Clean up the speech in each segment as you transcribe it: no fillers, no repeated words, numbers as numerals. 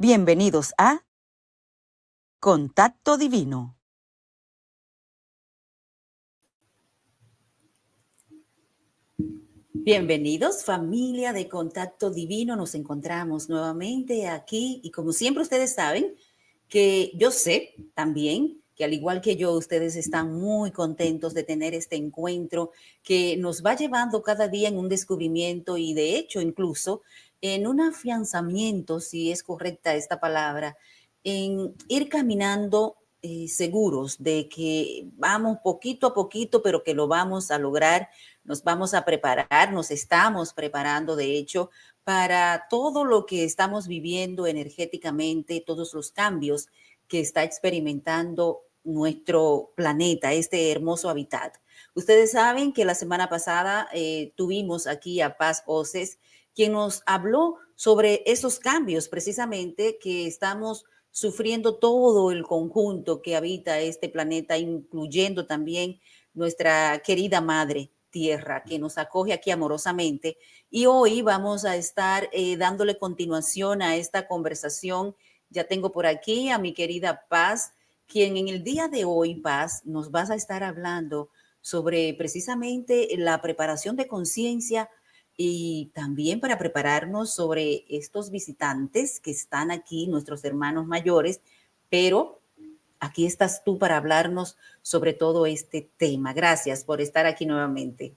Bienvenidos a Contacto Divino. Bienvenidos, familia de Contacto Divino. Nos encontramos nuevamente aquí y como siempre ustedes saben que yo sé también que al igual que yo, ustedes están muy contentos de tener este encuentro que nos va llevando cada día en un descubrimiento y de hecho incluso en un afianzamiento, si es correcta esta palabra, en ir caminando seguros de que vamos poquito a poquito, pero que lo vamos a lograr, nos vamos a preparar, nos estamos preparando, de hecho, para todo lo que estamos viviendo energéticamente, todos los cambios que está experimentando nuestro planeta, este hermoso hábitat. Ustedes saben que la semana pasada tuvimos aquí a Paz Oces, quien nos habló sobre esos cambios precisamente que estamos sufriendo todo el conjunto que habita este planeta, incluyendo también nuestra querida madre tierra que nos acoge aquí amorosamente. Y hoy vamos a estar dándole continuación a esta conversación. Ya tengo por aquí a mi querida Paz, quien en el día de hoy, Paz, nos vas a estar hablando sobre precisamente la preparación de conciencia y también para prepararnos sobre estos visitantes que están aquí, nuestros hermanos mayores, pero aquí estás tú para hablarnos sobre todo este tema. Gracias por estar aquí nuevamente.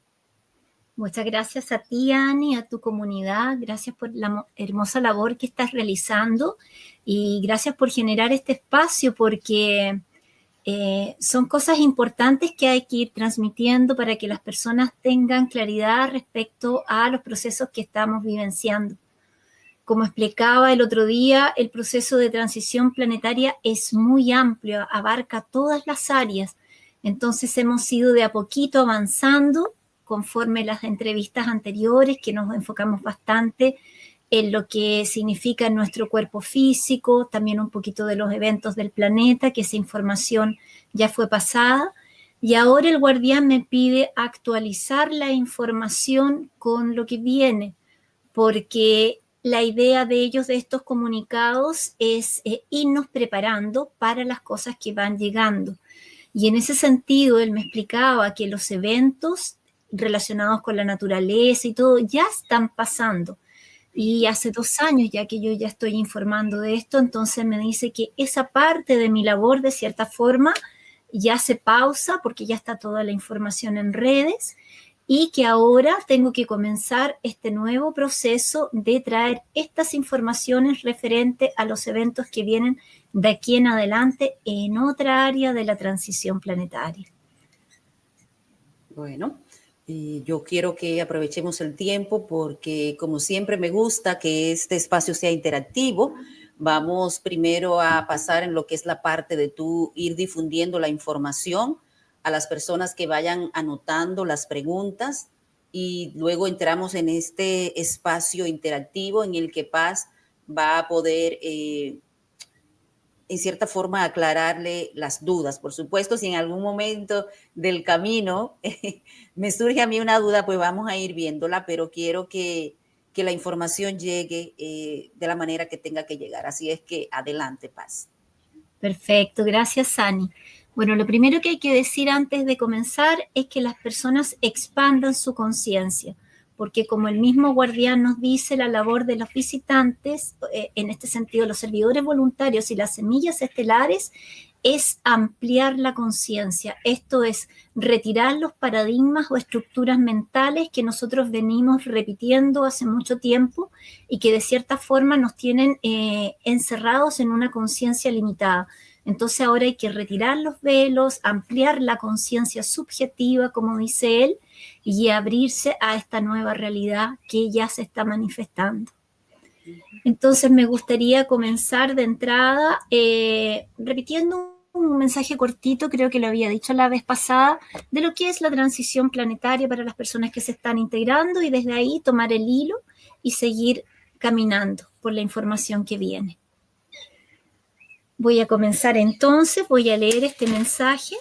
Muchas gracias a ti, Ani, a tu comunidad. Gracias por la hermosa labor que estás realizando y gracias por generar este espacio porque son cosas importantes que hay que ir transmitiendo para que las personas tengan claridad respecto a los procesos que estamos vivenciando. Como explicaba el otro día, el proceso de transición planetaria es muy amplio, abarca todas las áreas. Entonces hemos ido de a poquito avanzando conforme las entrevistas anteriores, que nos enfocamos bastante en lo que significa nuestro cuerpo físico, también un poquito de los eventos del planeta, que esa información ya fue pasada. Y ahora el guardián me pide actualizar la información con lo que viene, porque la idea de ellos, de estos comunicados, es irnos preparando para las cosas que van llegando. Y en ese sentido, él me explicaba que los eventos relacionados con la naturaleza y todo ya están pasando. Y hace 2 años ya que yo ya estoy informando de esto, entonces me dice que esa parte de mi labor, de cierta forma, ya se pausa porque ya está toda la información en redes y que ahora tengo que comenzar este nuevo proceso de traer estas informaciones referentes a los eventos que vienen de aquí en adelante en otra área de la transición planetaria. Bueno, yo quiero que aprovechemos el tiempo porque como siempre me gusta que este espacio sea interactivo. Vamos primero a pasar en lo que es la parte de tú ir difundiendo la información a las personas que vayan anotando las preguntas y luego entramos en este espacio interactivo en el que Paz va a poder en cierta forma aclararle las dudas. Por supuesto, si en algún momento del camino me surge a mí una duda, pues vamos a ir viéndola, pero quiero que la información llegue de la manera que tenga que llegar. Así es que adelante, Paz. Perfecto, gracias, Ani. Bueno, lo primero que hay que decir antes de comenzar es que las personas expandan su conciencia, porque como el mismo guardián nos dice, la labor de los visitantes, en este sentido los servidores voluntarios y las semillas estelares, es ampliar la conciencia. Esto es retirar los paradigmas o estructuras mentales que nosotros venimos repitiendo hace mucho tiempo y que de cierta forma nos tienen encerrados en una conciencia limitada. Entonces ahora hay que retirar los velos, ampliar la conciencia subjetiva, como dice él, y abrirse a esta nueva realidad que ya se está manifestando. Entonces me gustaría comenzar de entrada repitiendo un mensaje cortito, creo que lo había dicho la vez pasada, de lo que es la transición planetaria para las personas que se están integrando y desde ahí tomar el hilo y seguir caminando por la información que viene. Voy a comenzar entonces, voy a leer este mensaje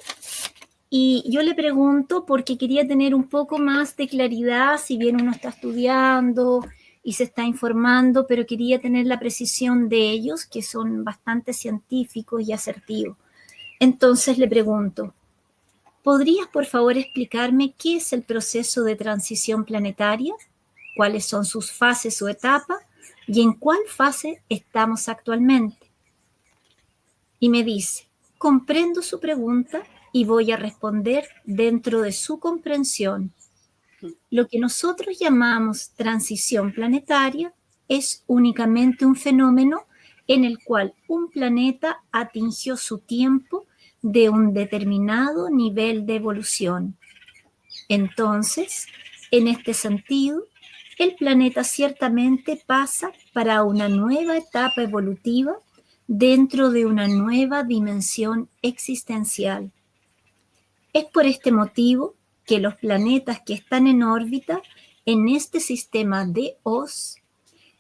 y yo le pregunto porque quería tener un poco más de claridad, si bien uno está estudiando y se está informando, pero quería tener la precisión de ellos, que son bastante científicos y asertivos. Entonces le pregunto, ¿podrías por favor explicarme qué es el proceso de transición planetaria? ¿Cuáles son sus fases o etapas? ¿Y en cuál fase estamos actualmente? Y me dice, comprendo su pregunta y voy a responder dentro de su comprensión. Lo que nosotros llamamos transición planetaria es únicamente un fenómeno en el cual un planeta atingió su tiempo de un determinado nivel de evolución. Entonces, en este sentido, el planeta ciertamente pasa para una nueva etapa evolutiva dentro de una nueva dimensión existencial. Es por este motivo que los planetas que están en órbita en este sistema de Oz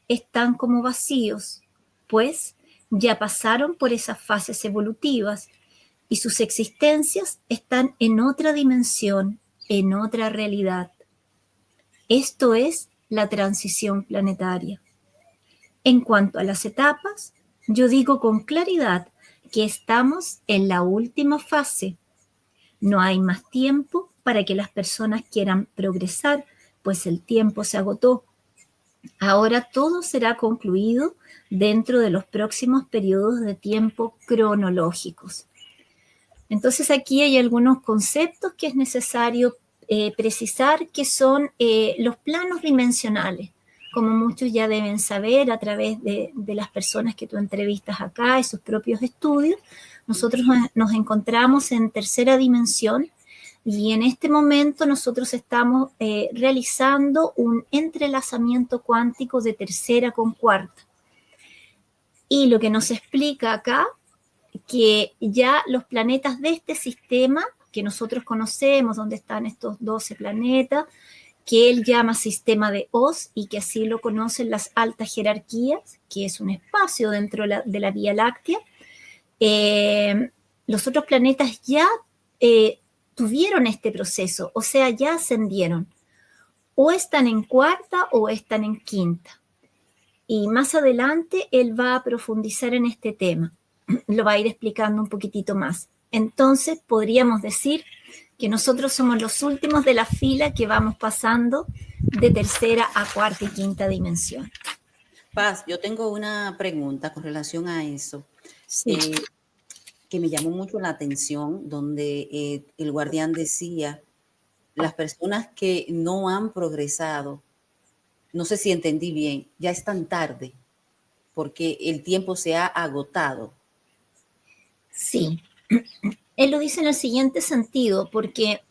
están como vacíos, pues ya pasaron por esas fases evolutivas y sus existencias están en otra dimensión, en otra realidad. Esto es la transición planetaria. En cuanto a las etapas, yo digo con claridad que estamos en la última fase. No hay más tiempo para que las personas quieran progresar, pues el tiempo se agotó. Ahora todo será concluido dentro de los próximos periodos de tiempo cronológicos. Entonces aquí hay algunos conceptos que es necesario precisar, que son los planos dimensionales. Como muchos ya deben saber a través de las personas que tú entrevistas acá y sus propios estudios, nosotros nos encontramos en tercera dimensión y en este momento nosotros estamos realizando un entrelazamiento cuántico de tercera con cuarta. Y lo que nos explica acá, que ya los planetas de este sistema que nosotros conocemos, donde están estos 12 planetas, que él llama sistema de Oz y que así lo conocen las altas jerarquías, que es un espacio dentro de la Vía Láctea, los otros planetas ya tuvieron este proceso, o sea, ya ascendieron, o están en cuarta o están en quinta. Y más adelante él va a profundizar en este tema, lo va a ir explicando un poquitito más. Entonces podríamos decir que nosotros somos los últimos de la fila que vamos pasando de tercera a cuarta y quinta dimensión. Paz, yo tengo una pregunta con relación a eso, Sí. que me llamó mucho la atención, donde el guardián decía, las personas que no han progresado, no sé si entendí bien, ya están tarde, porque el tiempo se ha agotado. Sí. Él lo dice en el siguiente sentido, porque,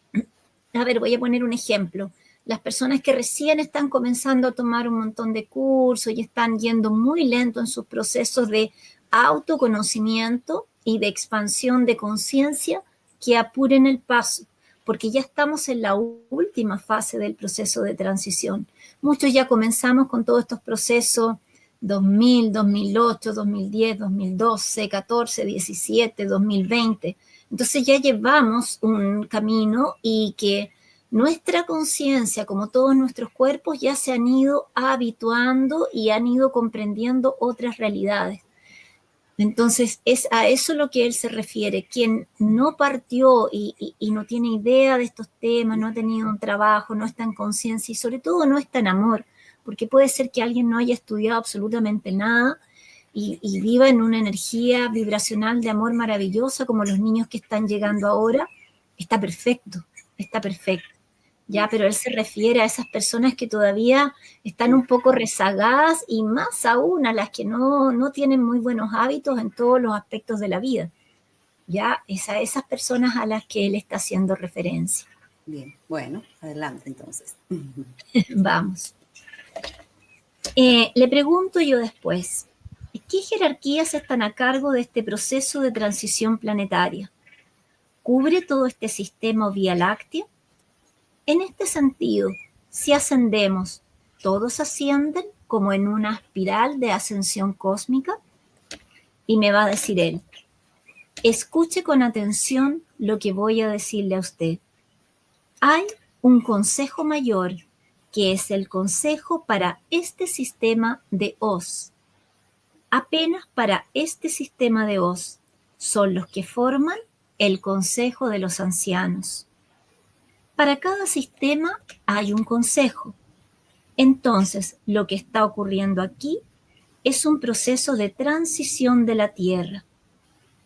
a ver, voy a poner un ejemplo. Las personas que recién están comenzando a tomar un montón de cursos y están yendo muy lento en sus procesos de autoconocimiento y de expansión de conciencia, que apuren el paso, porque ya estamos en la última fase del proceso de transición. Muchos ya comenzamos con todos estos procesos 2000, 2008, 2010, 2012, 14, 17, 2020. Entonces ya llevamos un camino y que nuestra conciencia, como todos nuestros cuerpos, ya se han ido habituando y han ido comprendiendo otras realidades. Entonces es a eso lo que él se refiere. Quien no partió y no tiene idea de estos temas, no ha tenido un trabajo, no está en conciencia y sobre todo no está en amor, porque puede ser que alguien no haya estudiado absolutamente nada y viva en una energía vibracional de amor maravillosa, como los niños que están llegando ahora. Está perfecto, ya, pero él se refiere a esas personas que todavía están un poco rezagadas y más aún a las que no tienen muy buenos hábitos en todos los aspectos de la vida. Ya, es a esas personas a las que él está haciendo referencia. Bien, bueno, adelante entonces. Vamos. Le pregunto yo después, ¿qué jerarquías están a cargo de este proceso de transición planetaria? ¿Cubre todo este sistema o Vía Láctea? En este sentido, si ascendemos, ¿todos ascienden como en una espiral de ascensión cósmica? Y me va a decir él, escuche con atención lo que voy a decirle a usted. Hay un consejo mayor que es el consejo para este sistema de Oz. Apenas para este sistema de Oz son los que forman el consejo de los ancianos. Para cada sistema hay un consejo. Entonces, lo que está ocurriendo aquí es un proceso de transición de la Tierra.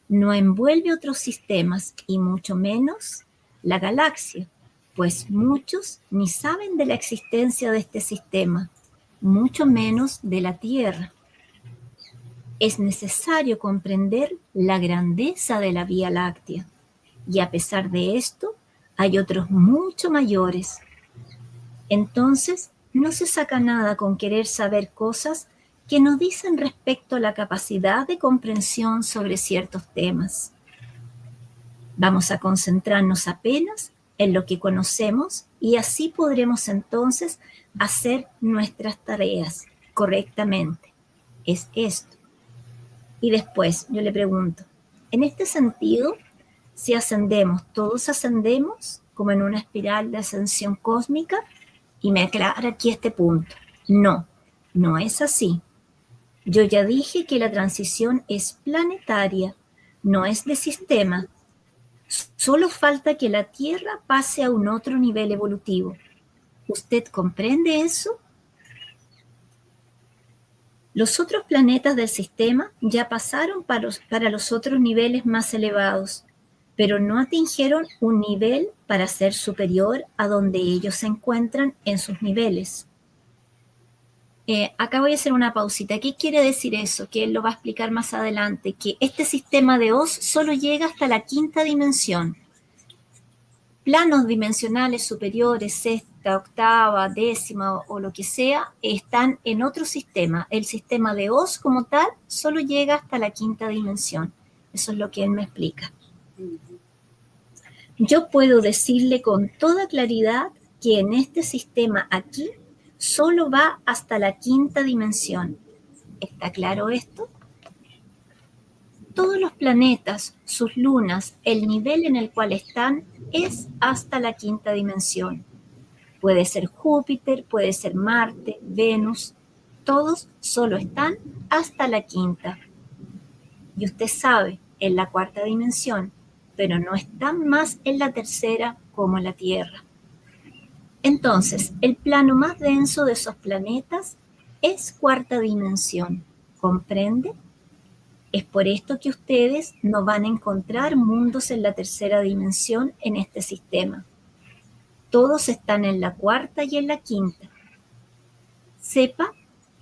No envuelve otros sistemas y mucho menos la galaxia, pues muchos ni saben de la existencia de este sistema, mucho menos de la Tierra. Es necesario comprender la grandeza de la Vía Láctea, y a pesar de esto, hay otros mucho mayores. Entonces, no se saca nada con querer saber cosas que nos dicen respecto a la capacidad de comprensión sobre ciertos temas. Vamos a concentrarnos apenas en lo que conocemos y así podremos entonces hacer nuestras tareas correctamente. Es esto. Y después yo le pregunto, en este sentido, si ascendemos, todos ascendemos como en una espiral de ascensión cósmica, y me aclara aquí este punto. No, no es así. Yo ya dije que la transición es planetaria, no es de sistema. Solo falta que la Tierra pase a un otro nivel evolutivo. ¿Usted comprende eso? Los otros planetas del sistema ya pasaron para los otros niveles más elevados, pero no atingieron un nivel para ser superior a donde ellos se encuentran en sus niveles. Acá voy a hacer una pausita. ¿Qué quiere decir eso? Que él lo va a explicar más adelante, que este sistema de Oz solo llega hasta la quinta dimensión. Planos dimensionales superiores, sexta, octava, décima o lo que sea, están en otro sistema. El sistema de Oz como tal solo llega hasta la quinta dimensión. Eso es lo que él me explica. Yo puedo decirle con toda claridad que en este sistema aquí solo va hasta la quinta dimensión. ¿Está claro esto? Todos los planetas, sus lunas, el nivel en el cual están es hasta la quinta dimensión. Puede ser Júpiter, puede ser Marte, Venus, todos solo están hasta la quinta. Y usted sabe, en la cuarta dimensión, pero no están más en la tercera como la Tierra. Entonces, el plano más denso de esos planetas es cuarta dimensión. ¿Comprende? Es por esto que ustedes no van a encontrar mundos en la tercera dimensión en este sistema. Todos están en la cuarta y en la quinta. Sepa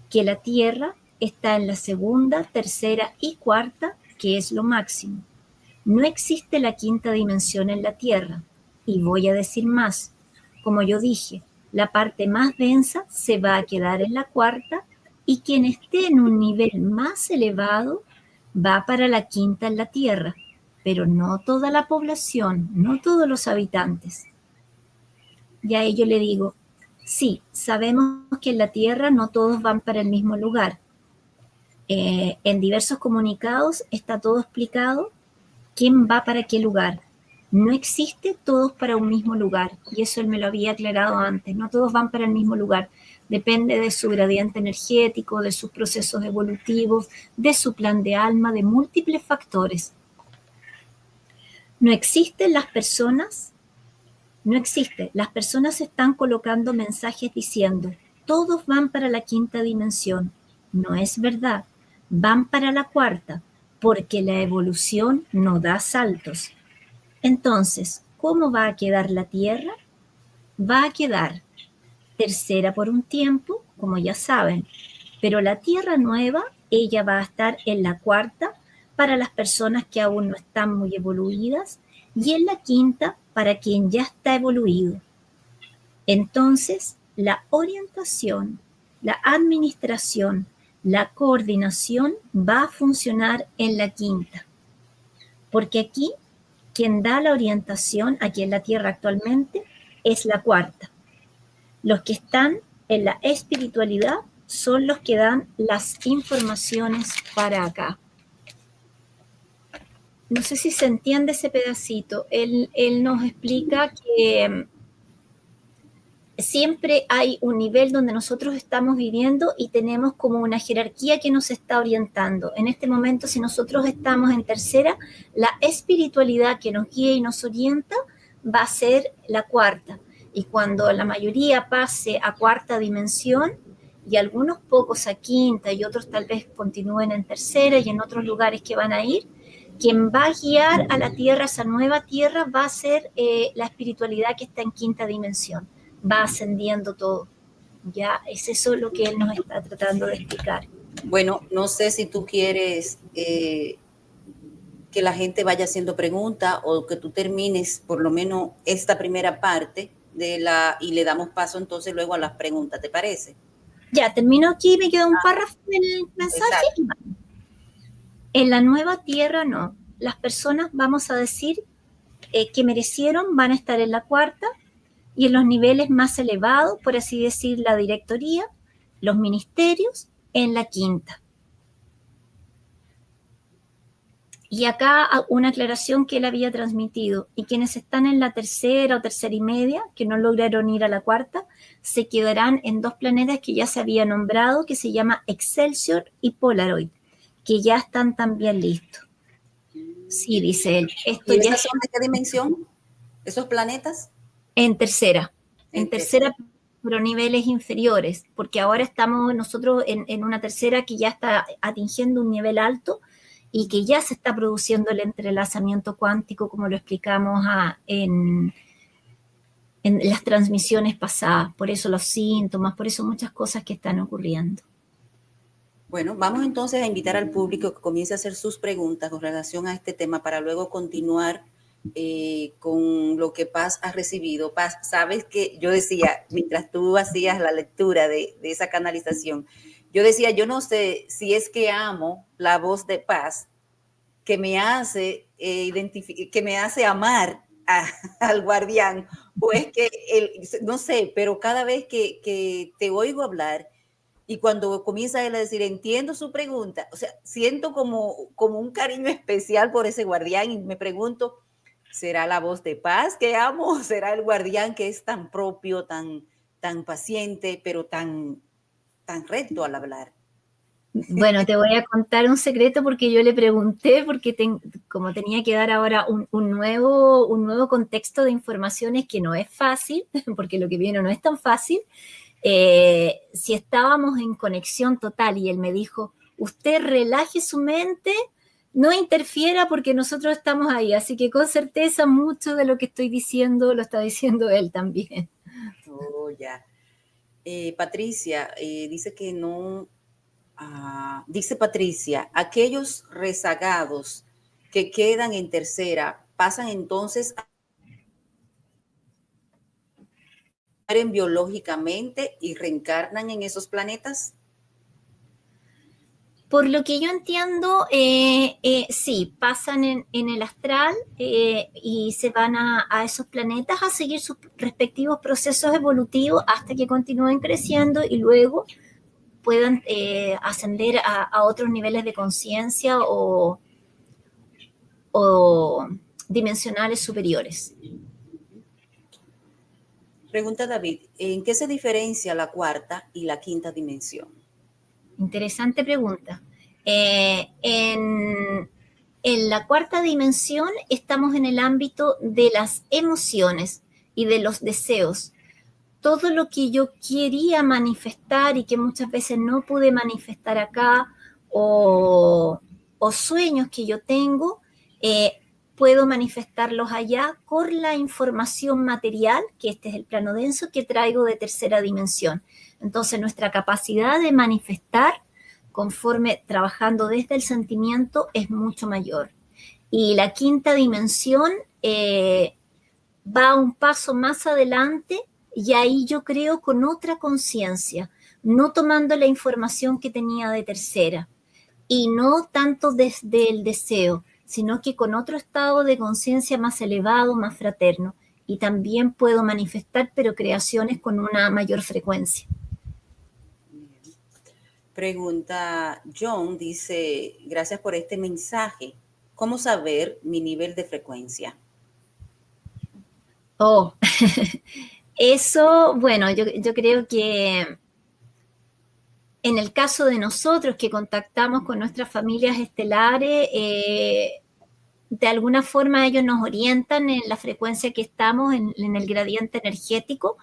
que la Tierra está en la segunda, tercera y cuarta, que es lo máximo. No existe la quinta dimensión en la Tierra. Y voy a decir más. Como yo dije, la parte más densa se va a quedar en la cuarta y quien esté en un nivel más elevado va para la quinta en la Tierra, pero no toda la población, no todos los habitantes. Y a ello le digo, sí, sabemos que en la Tierra no todos van para el mismo lugar. En diversos comunicados está todo explicado quién va para qué lugar. No existe todos para un mismo lugar, y eso él me lo había aclarado antes, no todos van para el mismo lugar. Depende de su gradiente energético, de sus procesos evolutivos, de su plan de alma, de múltiples factores. No existen las personas, no existe. Las personas están colocando mensajes diciendo, todos van para la quinta dimensión. No es verdad, van para la cuarta, porque la evolución no da saltos. Entonces, ¿cómo va a quedar la Tierra? Va a quedar tercera por un tiempo, como ya saben, pero la Tierra nueva, ella va a estar en la cuarta para las personas que aún no están muy evoluidas y en la quinta para quien ya está evoluido. Entonces, la orientación, la administración, la coordinación va a funcionar en la quinta, porque aquí quien da la orientación aquí en la Tierra actualmente es la cuarta. Los que están en la espiritualidad son los que dan las informaciones para acá. No sé si se entiende ese pedacito. Él nos explica que siempre hay un nivel donde nosotros estamos viviendo y tenemos como una jerarquía que nos está orientando. En este momento, si nosotros estamos en tercera, la espiritualidad que nos guía y nos orienta va a ser la cuarta. Y cuando la mayoría pase a cuarta dimensión, y algunos pocos a quinta y otros tal vez continúen en tercera y en otros lugares que van a ir, quien va a guiar a la Tierra, esa nueva Tierra, va a ser la espiritualidad que está en quinta dimensión. Va ascendiendo todo. Ya es eso lo que él nos está tratando de explicar. Bueno, no sé si tú quieres que la gente vaya haciendo preguntas o que tú termines por lo menos esta primera parte y le damos paso entonces luego a las preguntas, ¿te parece? Ya, termino aquí, me queda un párrafo en el mensaje. Exacto. En la nueva tierra no. Las personas, vamos a decir, que merecieron van a estar en la cuarta y en los niveles más elevados, por así decir, la directoría, los ministerios, en la quinta. Y acá una aclaración que él había transmitido. Y quienes están en la tercera o tercera y media, que no lograron ir a la cuarta, se quedarán en dos planetas que ya se había nombrado, que se llama Excelsior y Polaroid, que ya están también listos. Sí, dice él. Esto ¿Y ya esas son de qué dimensión? ¿Esos planetas? en tercera. En tercera, pero niveles inferiores, porque ahora estamos nosotros en una tercera que ya está atingiendo un nivel alto y que ya se está produciendo el entrelazamiento cuántico, como lo explicamos en las transmisiones pasadas. Por eso los síntomas, por eso muchas cosas que están ocurriendo. Bueno, vamos entonces a invitar al público que comience a hacer sus preguntas con relación a este tema para luego continuar con lo que Paz ha recibido. Paz, sabes que yo decía, mientras tú hacías la lectura de esa canalización, yo decía, yo no sé si es que amo la voz de Paz que me hace que me hace amar al guardián, o es que, no sé, pero cada vez que te oigo hablar y cuando comienza él a decir, entiendo su pregunta, o sea, siento como un cariño especial por ese guardián y me pregunto, ¿será la voz de Paz que amo o será el guardián que es tan propio, tan paciente, pero tan recto al hablar? Bueno, te voy a contar un secreto porque yo le pregunté, porque como tenía que dar ahora un nuevo contexto de informaciones que no es fácil, porque lo que viene no es tan fácil, si estábamos en conexión total y él me dijo, usted relaje su mente, no interfiera porque nosotros estamos ahí, así que con certeza mucho de lo que estoy diciendo lo está diciendo él también. Oh, ya. Patricia dice que no. Dice Patricia, aquellos rezagados que quedan en tercera pasan entonces a mueren biológicamente y reencarnan en esos planetas. Por lo que yo entiendo, sí, pasan en el astral y se van a esos planetas a seguir sus respectivos procesos evolutivos hasta que continúen creciendo y luego puedan ascender a otros niveles de conciencia o dimensionales superiores. Pregunta David, ¿en qué se diferencia la cuarta y la quinta dimensión? Interesante pregunta. En la cuarta dimensión estamos en el ámbito de las emociones y de los deseos. Todo lo que yo quería manifestar y que muchas veces no pude manifestar acá, o sueños que yo tengo, puedo manifestarlos allá con la información material, que este es el plano denso que traigo de tercera dimensión. Entonces nuestra capacidad de manifestar conforme trabajando desde el sentimiento es mucho mayor. Y la quinta dimensión va un paso más adelante y ahí yo creo con otra conciencia, no tomando la información que tenía de tercera y no tanto desde el deseo, sino que con otro estado de conciencia más elevado, más fraterno. Y también puedo manifestar, pero creaciones con una mayor frecuencia. Pregunta John, dice, gracias por este mensaje. ¿Cómo saber mi nivel de frecuencia? Oh, Eso, bueno, yo creo que en el caso de nosotros que contactamos con nuestras familias estelares, de alguna forma ellos nos orientan en la frecuencia que estamos, en el gradiente energético,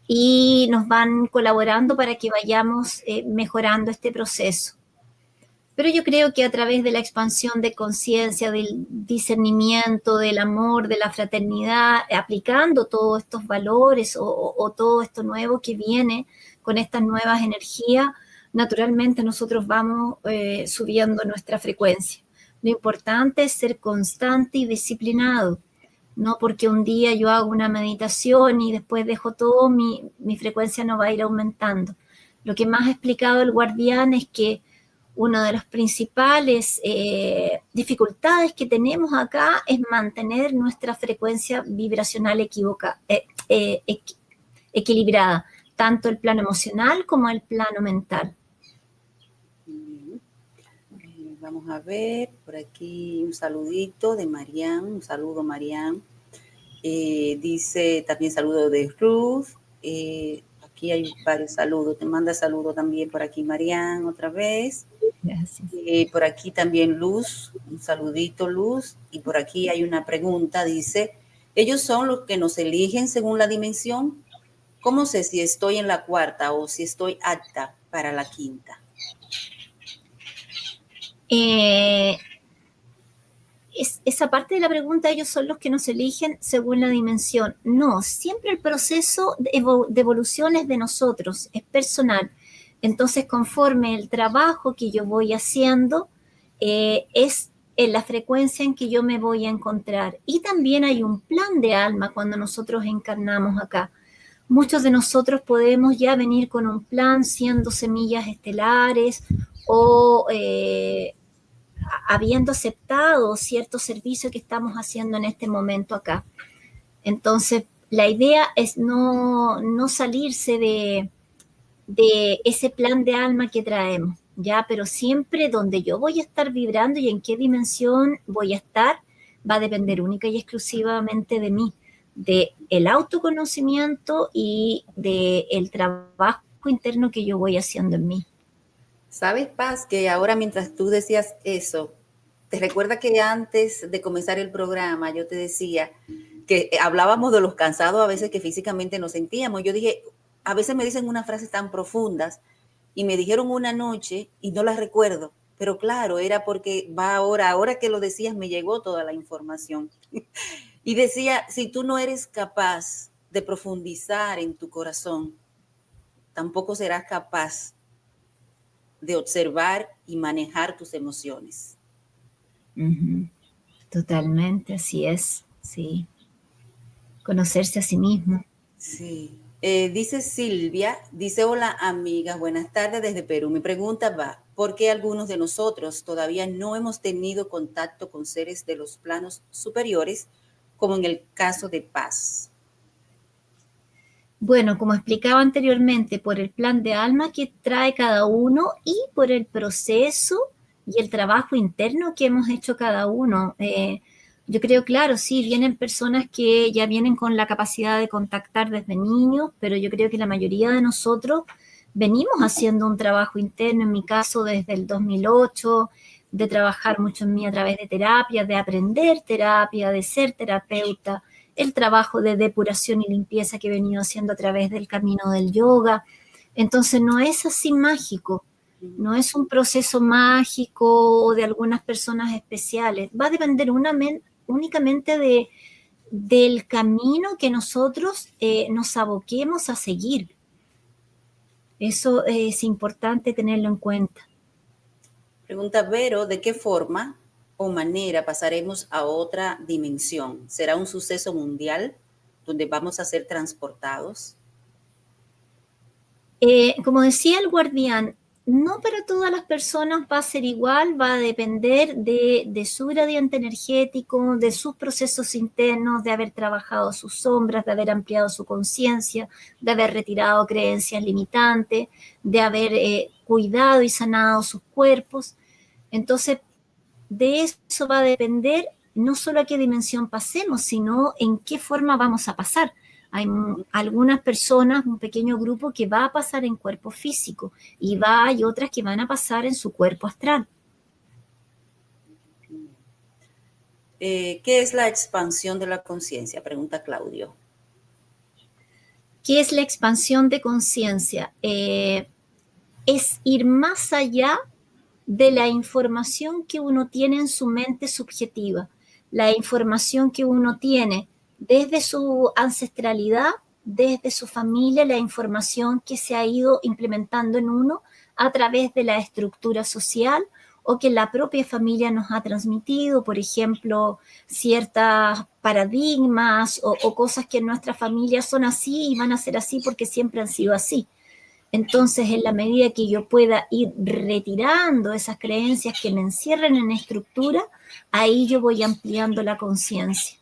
y nos van colaborando para que vayamos mejorando este proceso. Pero yo creo que a través de la expansión de conciencia, del discernimiento, del amor, de la fraternidad, aplicando todos estos valores o todo esto nuevo que viene con estas nuevas energías, naturalmente nosotros vamos subiendo nuestra frecuencia. Lo importante es ser constante y disciplinado. No porque un día yo hago una meditación y después dejo todo, mi frecuencia no va a ir aumentando. Lo que más ha explicado el guardián es que una de las principales dificultades que tenemos acá es mantener nuestra frecuencia vibracional equilibrada, tanto el plano emocional como el plano mental. Vamos a ver, por aquí un saludito de Marian, un saludo Marian. Dice también saludo de Ruth. Aquí hay varios saludos, te manda saludo también por aquí Marian otra vez. Gracias. Por aquí también Luz, un saludito Luz. Y por aquí hay una pregunta, dice, ¿ellos son los que nos eligen según la dimensión? ¿Cómo sé si estoy en la cuarta o si estoy apta para la quinta? Esa parte de la pregunta, ellos son los que nos eligen según la dimensión. No, siempre el proceso de evolución es de nosotros, es personal. Entonces, conforme el trabajo que yo voy haciendo, es en la frecuencia en que yo me voy a encontrar. Y también hay un plan de alma cuando nosotros encarnamos acá. Muchos de nosotros podemos ya venir con un plan siendo semillas estelares o habiendo aceptado cierto servicio que estamos haciendo en este momento acá. Entonces, la idea es no salirse de ese plan de alma que traemos, ¿ya? Pero siempre donde yo voy a estar vibrando y en qué dimensión voy a estar, va a depender única y exclusivamente de mí, de el autoconocimiento y del trabajo interno que yo voy haciendo en mí. ¿Sabes, Paz, que ahora mientras tú decías eso, te recuerda que antes de comenzar el programa yo te decía que hablábamos de los cansados a veces que físicamente nos sentíamos? Yo dije, a veces me dicen unas frases tan profundas y me dijeron una noche y no las recuerdo, pero claro, era porque va ahora que lo decías me llegó toda la información. Y decía, si tú no eres capaz de profundizar en tu corazón, tampoco serás capaz de observar y manejar tus emociones. Totalmente, así es, sí. Conocerse a sí mismo. Sí. Dice Silvia, dice, hola amigas, buenas tardes desde Perú. Mi pregunta va, ¿por qué algunos de nosotros todavía no hemos tenido contacto con seres de los planos superiores, como en el caso de Paz? Bueno, como explicaba anteriormente, por el plan de alma que trae cada uno y por el proceso y el trabajo interno que hemos hecho cada uno. Yo creo, claro, sí, vienen personas que ya vienen con la capacidad de contactar desde niños, pero yo creo que la mayoría de nosotros venimos haciendo un trabajo interno, en mi caso desde el 2008, de trabajar mucho en mí a través de terapia, de aprender terapia, de ser terapeuta, el trabajo de depuración y limpieza que he venido haciendo a través del camino del yoga. Entonces no es así mágico, no es un proceso mágico o de algunas personas especiales, va a depender únicamente del camino que nosotros nos aboquemos a seguir. Eso es importante tenerlo en cuenta. Pregunta Vero, ¿de qué forma o manera pasaremos a otra dimensión? ¿Será un suceso mundial donde vamos a ser transportados? Como decía el guardián, no para todas las personas va a ser igual, va a depender de su gradiente energético, de sus procesos internos, de haber trabajado sus sombras, de haber ampliado su conciencia, de haber retirado creencias limitantes, de haber cuidado y sanado sus cuerpos. Entonces, de eso va a depender no solo a qué dimensión pasemos, sino en qué forma vamos a pasar. Hay algunas personas, un pequeño grupo que va a pasar en cuerpo físico y hay otras que van a pasar en su cuerpo astral. ¿Qué es la expansión de la conciencia? Pregunta Claudio. ¿Qué es la expansión de conciencia? Es ir más allá de la información que uno tiene en su mente subjetiva, la información que uno tiene desde su ancestralidad, desde su familia, la información que se ha ido implementando en uno a través de la estructura social o que la propia familia nos ha transmitido, por ejemplo, ciertos paradigmas o cosas que en nuestra familia son así y van a ser así porque siempre han sido así. Entonces, en la medida que yo pueda ir retirando esas creencias que me encierran en estructura, ahí yo voy ampliando la conciencia.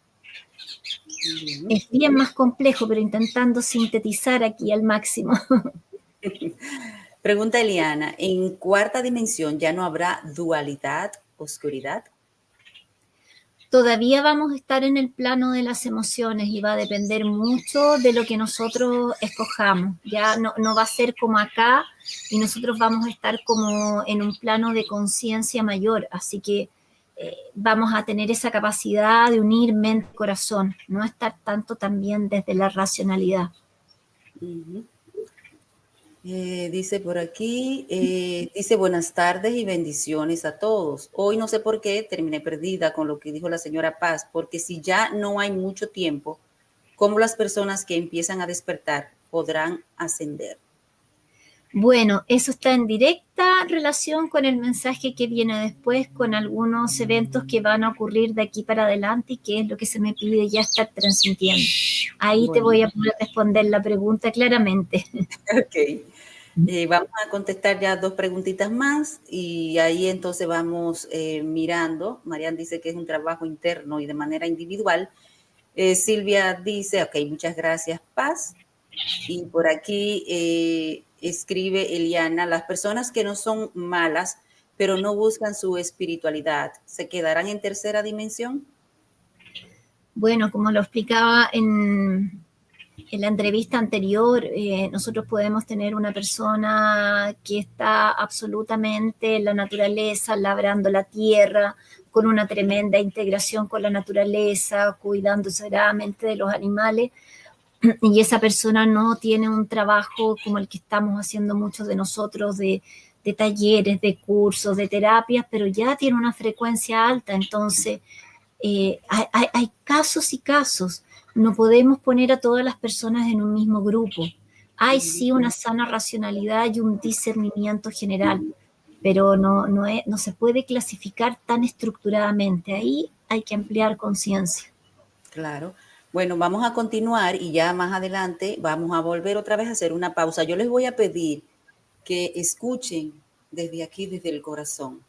Es bien más complejo, pero intentando sintetizar aquí al máximo. Pregunta Eliana, ¿en cuarta dimensión ya no habrá dualidad, oscuridad? Todavía vamos a estar en el plano de las emociones y va a depender mucho de lo que nosotros escojamos. Ya no va a ser como acá y nosotros vamos a estar como en un plano de conciencia mayor. Así que vamos a tener esa capacidad de unir mente y corazón, no estar tanto también desde la racionalidad. Dice por aquí, dice buenas tardes y bendiciones a todos. Hoy no sé por qué terminé perdida con lo que dijo la señora Paz, porque si ya no hay mucho tiempo, ¿cómo las personas que empiezan a despertar podrán ascender? Bueno, eso está en directa relación con el mensaje que viene después, con algunos eventos que van a ocurrir de aquí para adelante y que es lo que se me pide ya estar transmitiendo. Ahí bueno, te voy a poder responder la pregunta claramente. Ok. Vamos a contestar ya 2 preguntitas más y ahí entonces vamos mirando. Marian dice que es un trabajo interno y de manera individual. Silvia dice, ok, muchas gracias, Paz. Y por aquí escribe Eliana, las personas que no son malas, pero no buscan su espiritualidad, ¿se quedarán en tercera dimensión? Bueno, como lo explicaba en la entrevista anterior, nosotros podemos tener una persona que está absolutamente en la naturaleza, labrando la tierra, con una tremenda integración con la naturaleza, cuidando sagradamente de los animales, y esa persona no tiene un trabajo como el que estamos haciendo muchos de nosotros de talleres, de cursos, de terapias, pero ya tiene una frecuencia alta. Entonces, hay casos y casos. No podemos poner a todas las personas en un mismo grupo. Hay sí una sana racionalidad y un discernimiento general, pero no se puede clasificar tan estructuradamente. Ahí hay que ampliar conciencia. Claro. Bueno, vamos a continuar y ya más adelante vamos a volver otra vez a hacer una pausa. Yo les voy a pedir que escuchen desde aquí, desde el corazón,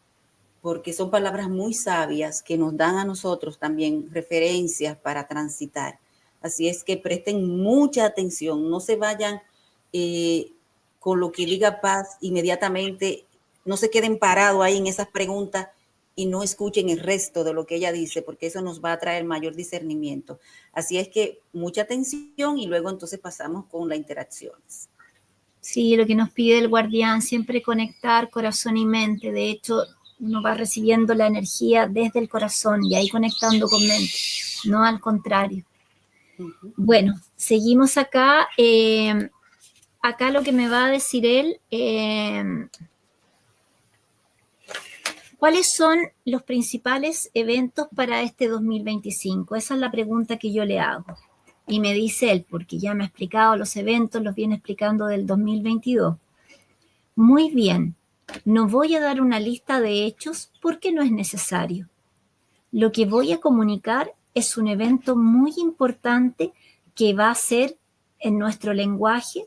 porque son palabras muy sabias que nos dan a nosotros también referencias para transitar. Así es que presten mucha atención, no se vayan con lo que diga Paz inmediatamente, no se queden parados ahí en esas preguntas y no escuchen el resto de lo que ella dice, porque eso nos va a traer mayor discernimiento. Así es que mucha atención y luego entonces pasamos con las interacciones. Sí, lo que nos pide el guardián, siempre conectar corazón y mente. De hecho, uno va recibiendo la energía desde el corazón y ahí conectando con mente, no al contrario. Uh-huh. Bueno, seguimos acá. Acá lo que me va a decir él, ¿cuáles son los principales eventos para este 2025? Esa es la pregunta que yo le hago. Y me dice él, porque ya me ha explicado los eventos, los viene explicando del 2022. Muy bien, no voy a dar una lista de hechos porque no es necesario. Lo que voy a comunicar es un evento muy importante que va a ser, en nuestro lenguaje,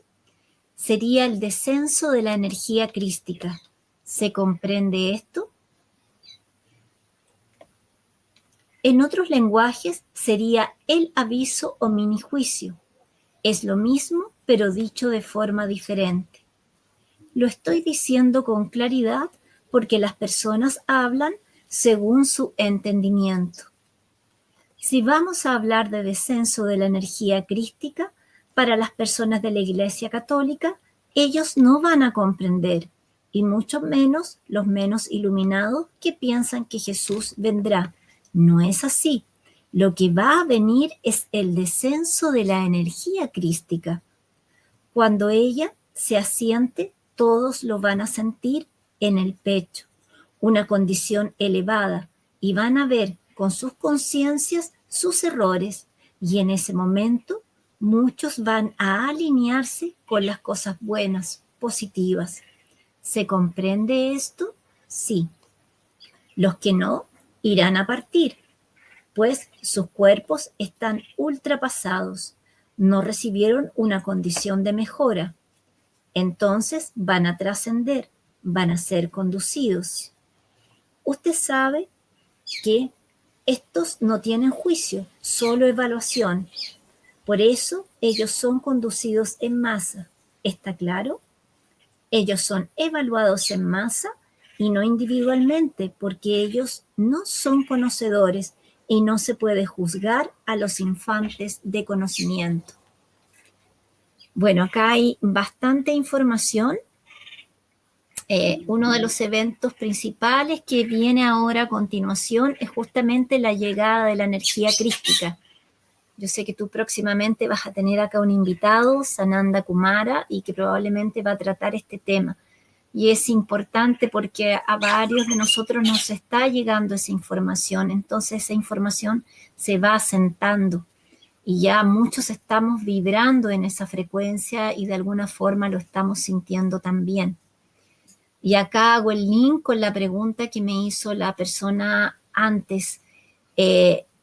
sería el descenso de la energía crística. ¿Se comprende esto? En otros lenguajes sería el aviso o mini juicio. Es lo mismo, pero dicho de forma diferente. Lo estoy diciendo con claridad porque las personas hablan según su entendimiento. Si vamos a hablar de descenso de la energía crística, para las personas de la Iglesia Católica, ellos no van a comprender, y mucho menos los menos iluminados que piensan que Jesús vendrá. No es así. Lo que va a venir es el descenso de la energía crística. Cuando ella se asiente, todos lo van a sentir en el pecho, una condición elevada, y van a ver con sus conciencias sus errores, y en ese momento muchos van a alinearse con las cosas buenas, positivas. ¿Se comprende esto? Sí. Los que no irán a partir, pues sus cuerpos están ultrapasados, no recibieron una condición de mejora. Entonces van a trascender, van a ser conducidos. Usted sabe que estos no tienen juicio, solo evaluación. Por eso ellos son conducidos en masa. ¿Está claro? Ellos son evaluados en masa y no individualmente, porque ellos no son conocedores y no se puede juzgar a los infantes de conocimiento. Bueno, acá hay bastante información. Uno de los eventos principales que viene ahora a continuación es justamente la llegada de la energía crística. Yo sé que tú próximamente vas a tener acá un invitado, Sananda Kumara, y que probablemente va a tratar este tema. Y es importante porque a varios de nosotros nos está llegando esa información, entonces esa información se va asentando y ya muchos estamos vibrando en esa frecuencia y de alguna forma lo estamos sintiendo también. Y acá hago el link con la pregunta que me hizo la persona antes.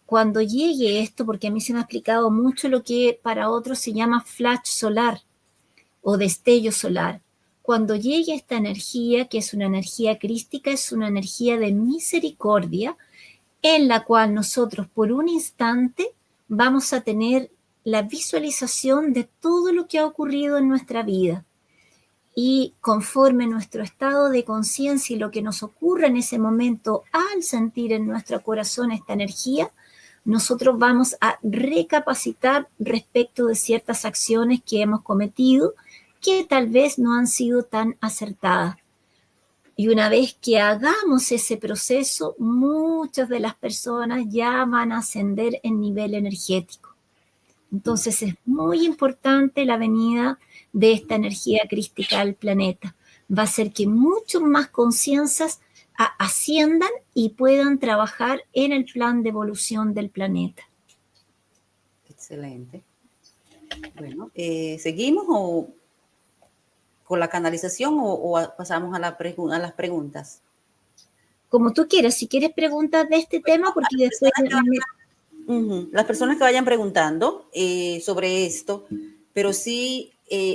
Cuando llegue esto, porque a mí se me ha explicado mucho lo que para otros se llama flash solar o destello solar. Cuando llegue esta energía, que es una energía crística, es una energía de misericordia, en la cual nosotros por un instante vamos a tener la visualización de todo lo que ha ocurrido en nuestra vida. Y conforme nuestro estado de conciencia y lo que nos ocurre en ese momento al sentir en nuestro corazón esta energía, nosotros vamos a recapacitar respecto de ciertas acciones que hemos cometido que tal vez no han sido tan acertadas. Y una vez que hagamos ese proceso, muchas de las personas ya van a ascender en nivel energético. Entonces es muy importante la venida de esta energía crística al planeta. Va a hacer que muchas más conciencias asciendan y puedan trabajar en el plan de evolución del planeta. Excelente. Bueno, ¿seguimos con la canalización o pasamos a las preguntas? Como tú quieras, si quieres preguntas de este tema, porque después... Las personas que vayan preguntando sobre esto, pero sí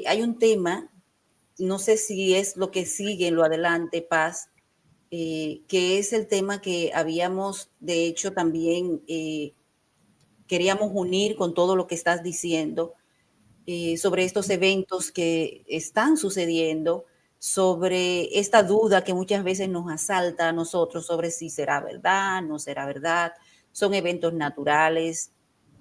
hay un tema, no sé si es lo que sigue en lo adelante, Paz, que es el tema que habíamos, de hecho, también queríamos unir con todo lo que estás diciendo sobre estos eventos que están sucediendo, sobre esta duda que muchas veces nos asalta a nosotros sobre si será verdad, no será verdad. Son eventos naturales,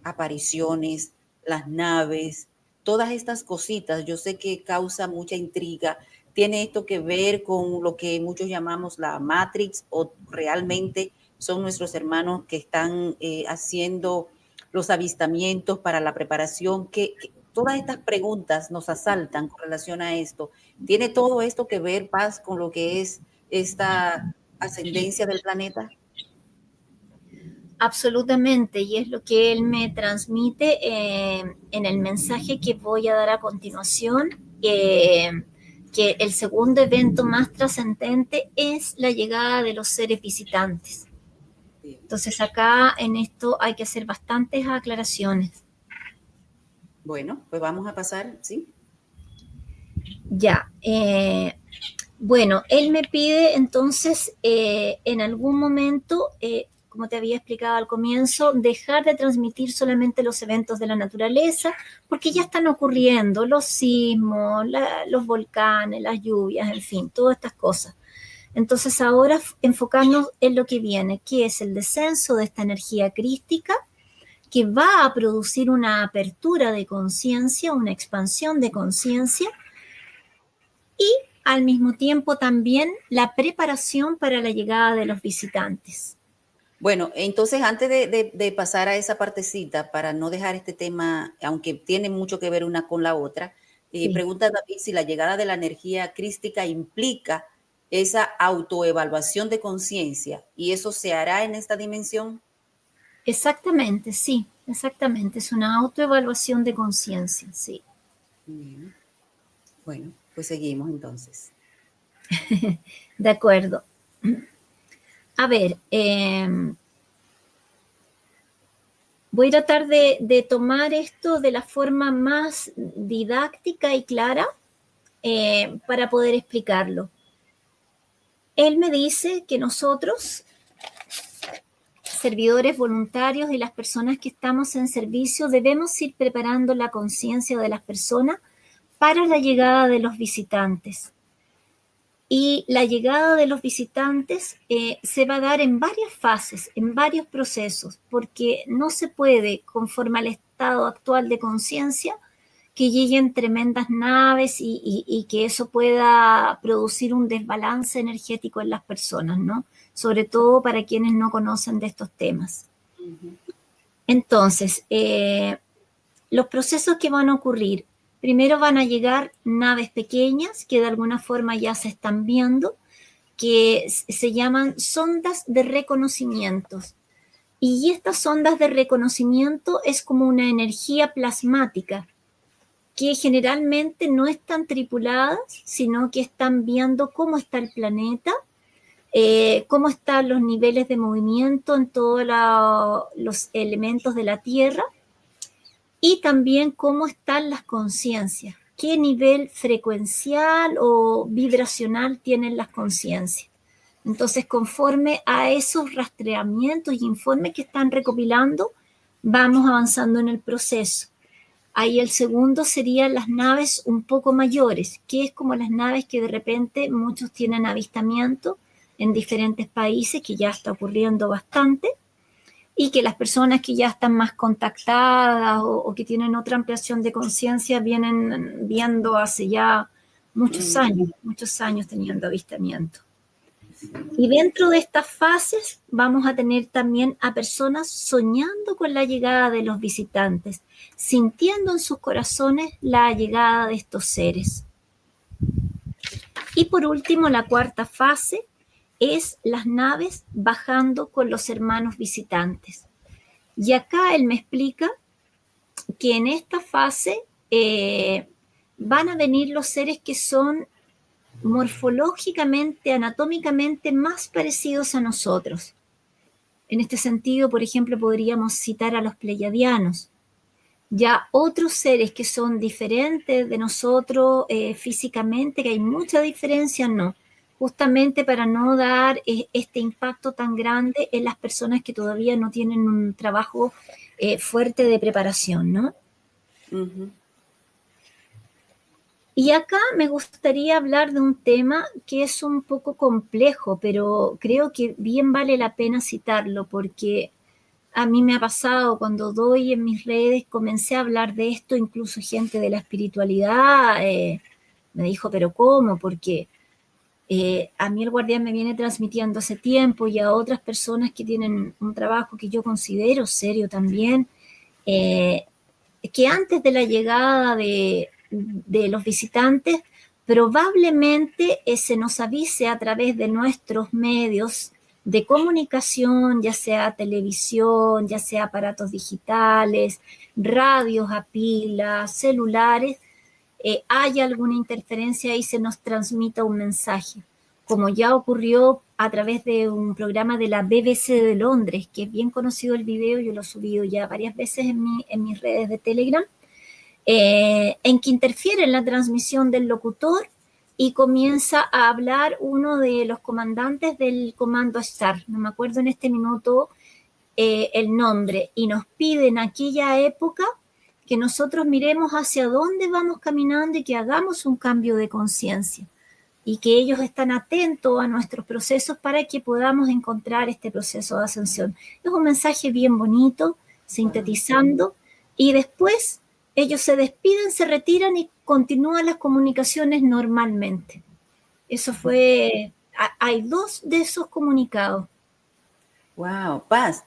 apariciones, las naves, todas estas cositas. Yo sé que causa mucha intriga. ¿Tiene esto que ver con lo que muchos llamamos la Matrix o realmente son nuestros hermanos que están haciendo los avistamientos para la preparación? Todas estas preguntas nos asaltan con relación a esto. ¿Tiene todo esto que ver, Paz, con lo que es esta ascendencia del planeta? Absolutamente, y es lo que él me transmite en el mensaje que voy a dar a continuación, que el segundo evento más trascendente es la llegada de los seres visitantes. Entonces acá en esto hay que hacer bastantes aclaraciones. Bueno, pues vamos a pasar, ¿sí? Ya, bueno, él me pide entonces en algún momento, como te había explicado al comienzo, dejar de transmitir solamente los eventos de la naturaleza, porque ya están ocurriendo los sismos, los volcanes, las lluvias, en fin, todas estas cosas. Entonces ahora enfocarnos en lo que viene, que es el descenso de esta energía crística, que va a producir una apertura de conciencia, una expansión de conciencia y al mismo tiempo también la preparación para la llegada de los visitantes. Bueno, entonces antes de pasar a esa partecita, para no dejar este tema, aunque tiene mucho que ver una con la otra, Sí. Pregunta David si la llegada de la energía crística implica esa autoevaluación de conciencia y eso se hará en esta dimensión. Exactamente, sí, exactamente. Es una autoevaluación de conciencia, sí. Bien. Bueno, pues seguimos entonces. De acuerdo. A ver, voy a tratar de tomar esto de la forma más didáctica y clara para poder explicarlo. Él me dice que nosotros, servidores voluntarios y las personas que estamos en servicio, debemos ir preparando la conciencia de las personas para la llegada de los visitantes. Y la llegada de los visitantes se va a dar en varias fases, en varios procesos, porque no se puede, conforme al estado actual de conciencia, que lleguen tremendas naves y que eso pueda producir un desbalance energético en las personas, ¿no? Sobre todo para quienes no conocen de estos temas. Entonces, los procesos que van a ocurrir: primero van a llegar naves pequeñas que de alguna forma ya se están viendo, que se llaman sondas de reconocimiento. Y estas ondas de reconocimiento es como una energía plasmática que generalmente no están tripuladas, sino que están viendo cómo está el planeta, cómo están los niveles de movimiento en todos los elementos de la Tierra, y también cómo están las conciencias, qué nivel frecuencial o vibracional tienen las conciencias. Entonces, conforme a esos rastreamientos y informes que están recopilando, vamos avanzando en el proceso. Ahí el segundo serían las naves un poco mayores, que es como las naves que de repente muchos tienen avistamiento en diferentes países, que ya está ocurriendo bastante, y que las personas que ya están más contactadas o que tienen otra ampliación de conciencia vienen viendo hace ya muchos años teniendo avistamiento. Y dentro de estas fases vamos a tener también a personas soñando con la llegada de los visitantes, sintiendo en sus corazones la llegada de estos seres. Y por último, la cuarta fase es las naves bajando con los hermanos visitantes. Y acá él me explica que en esta fase van a venir los seres que son morfológicamente, anatómicamente más parecidos a nosotros. En este sentido, por ejemplo, podríamos citar a los pleiadianos. Ya otros seres que son diferentes de nosotros físicamente, que hay mucha diferencia, no. Justamente para no dar este impacto tan grande en las personas que todavía no tienen un trabajo fuerte de preparación, ¿no? Y acá me gustaría hablar de un tema que es un poco complejo, pero creo que bien vale la pena citarlo, porque a mí me ha pasado cuando doy en mis redes, comencé a hablar de esto, incluso gente de la espiritualidad me dijo, ¿pero cómo? Porque a mí el guardián me viene transmitiendo hace tiempo, y a otras personas que tienen un trabajo que yo considero serio también, que antes de la llegada de los visitantes, probablemente se nos avise a través de nuestros medios de comunicación, ya sea televisión, ya sea aparatos digitales, radios a pila, celulares, hay alguna interferencia y se nos transmita un mensaje, como ya ocurrió a través de un programa de la BBC de Londres, que es bien conocido el video, yo lo he subido ya varias veces en mis redes de Telegram, en que interfiere en la transmisión del locutor y comienza a hablar uno de los comandantes del Comando Star, no me acuerdo en este minuto el nombre, y nos pide en aquella época que nosotros miremos hacia dónde vamos caminando y que hagamos un cambio de conciencia, y que ellos están atentos a nuestros procesos para que podamos encontrar este proceso de ascensión. Es un mensaje bien bonito, sintetizando, y después ellos se despiden, se retiran y continúan las comunicaciones normalmente. Eso fue, hay 2 de esos comunicados. Wow, Paz.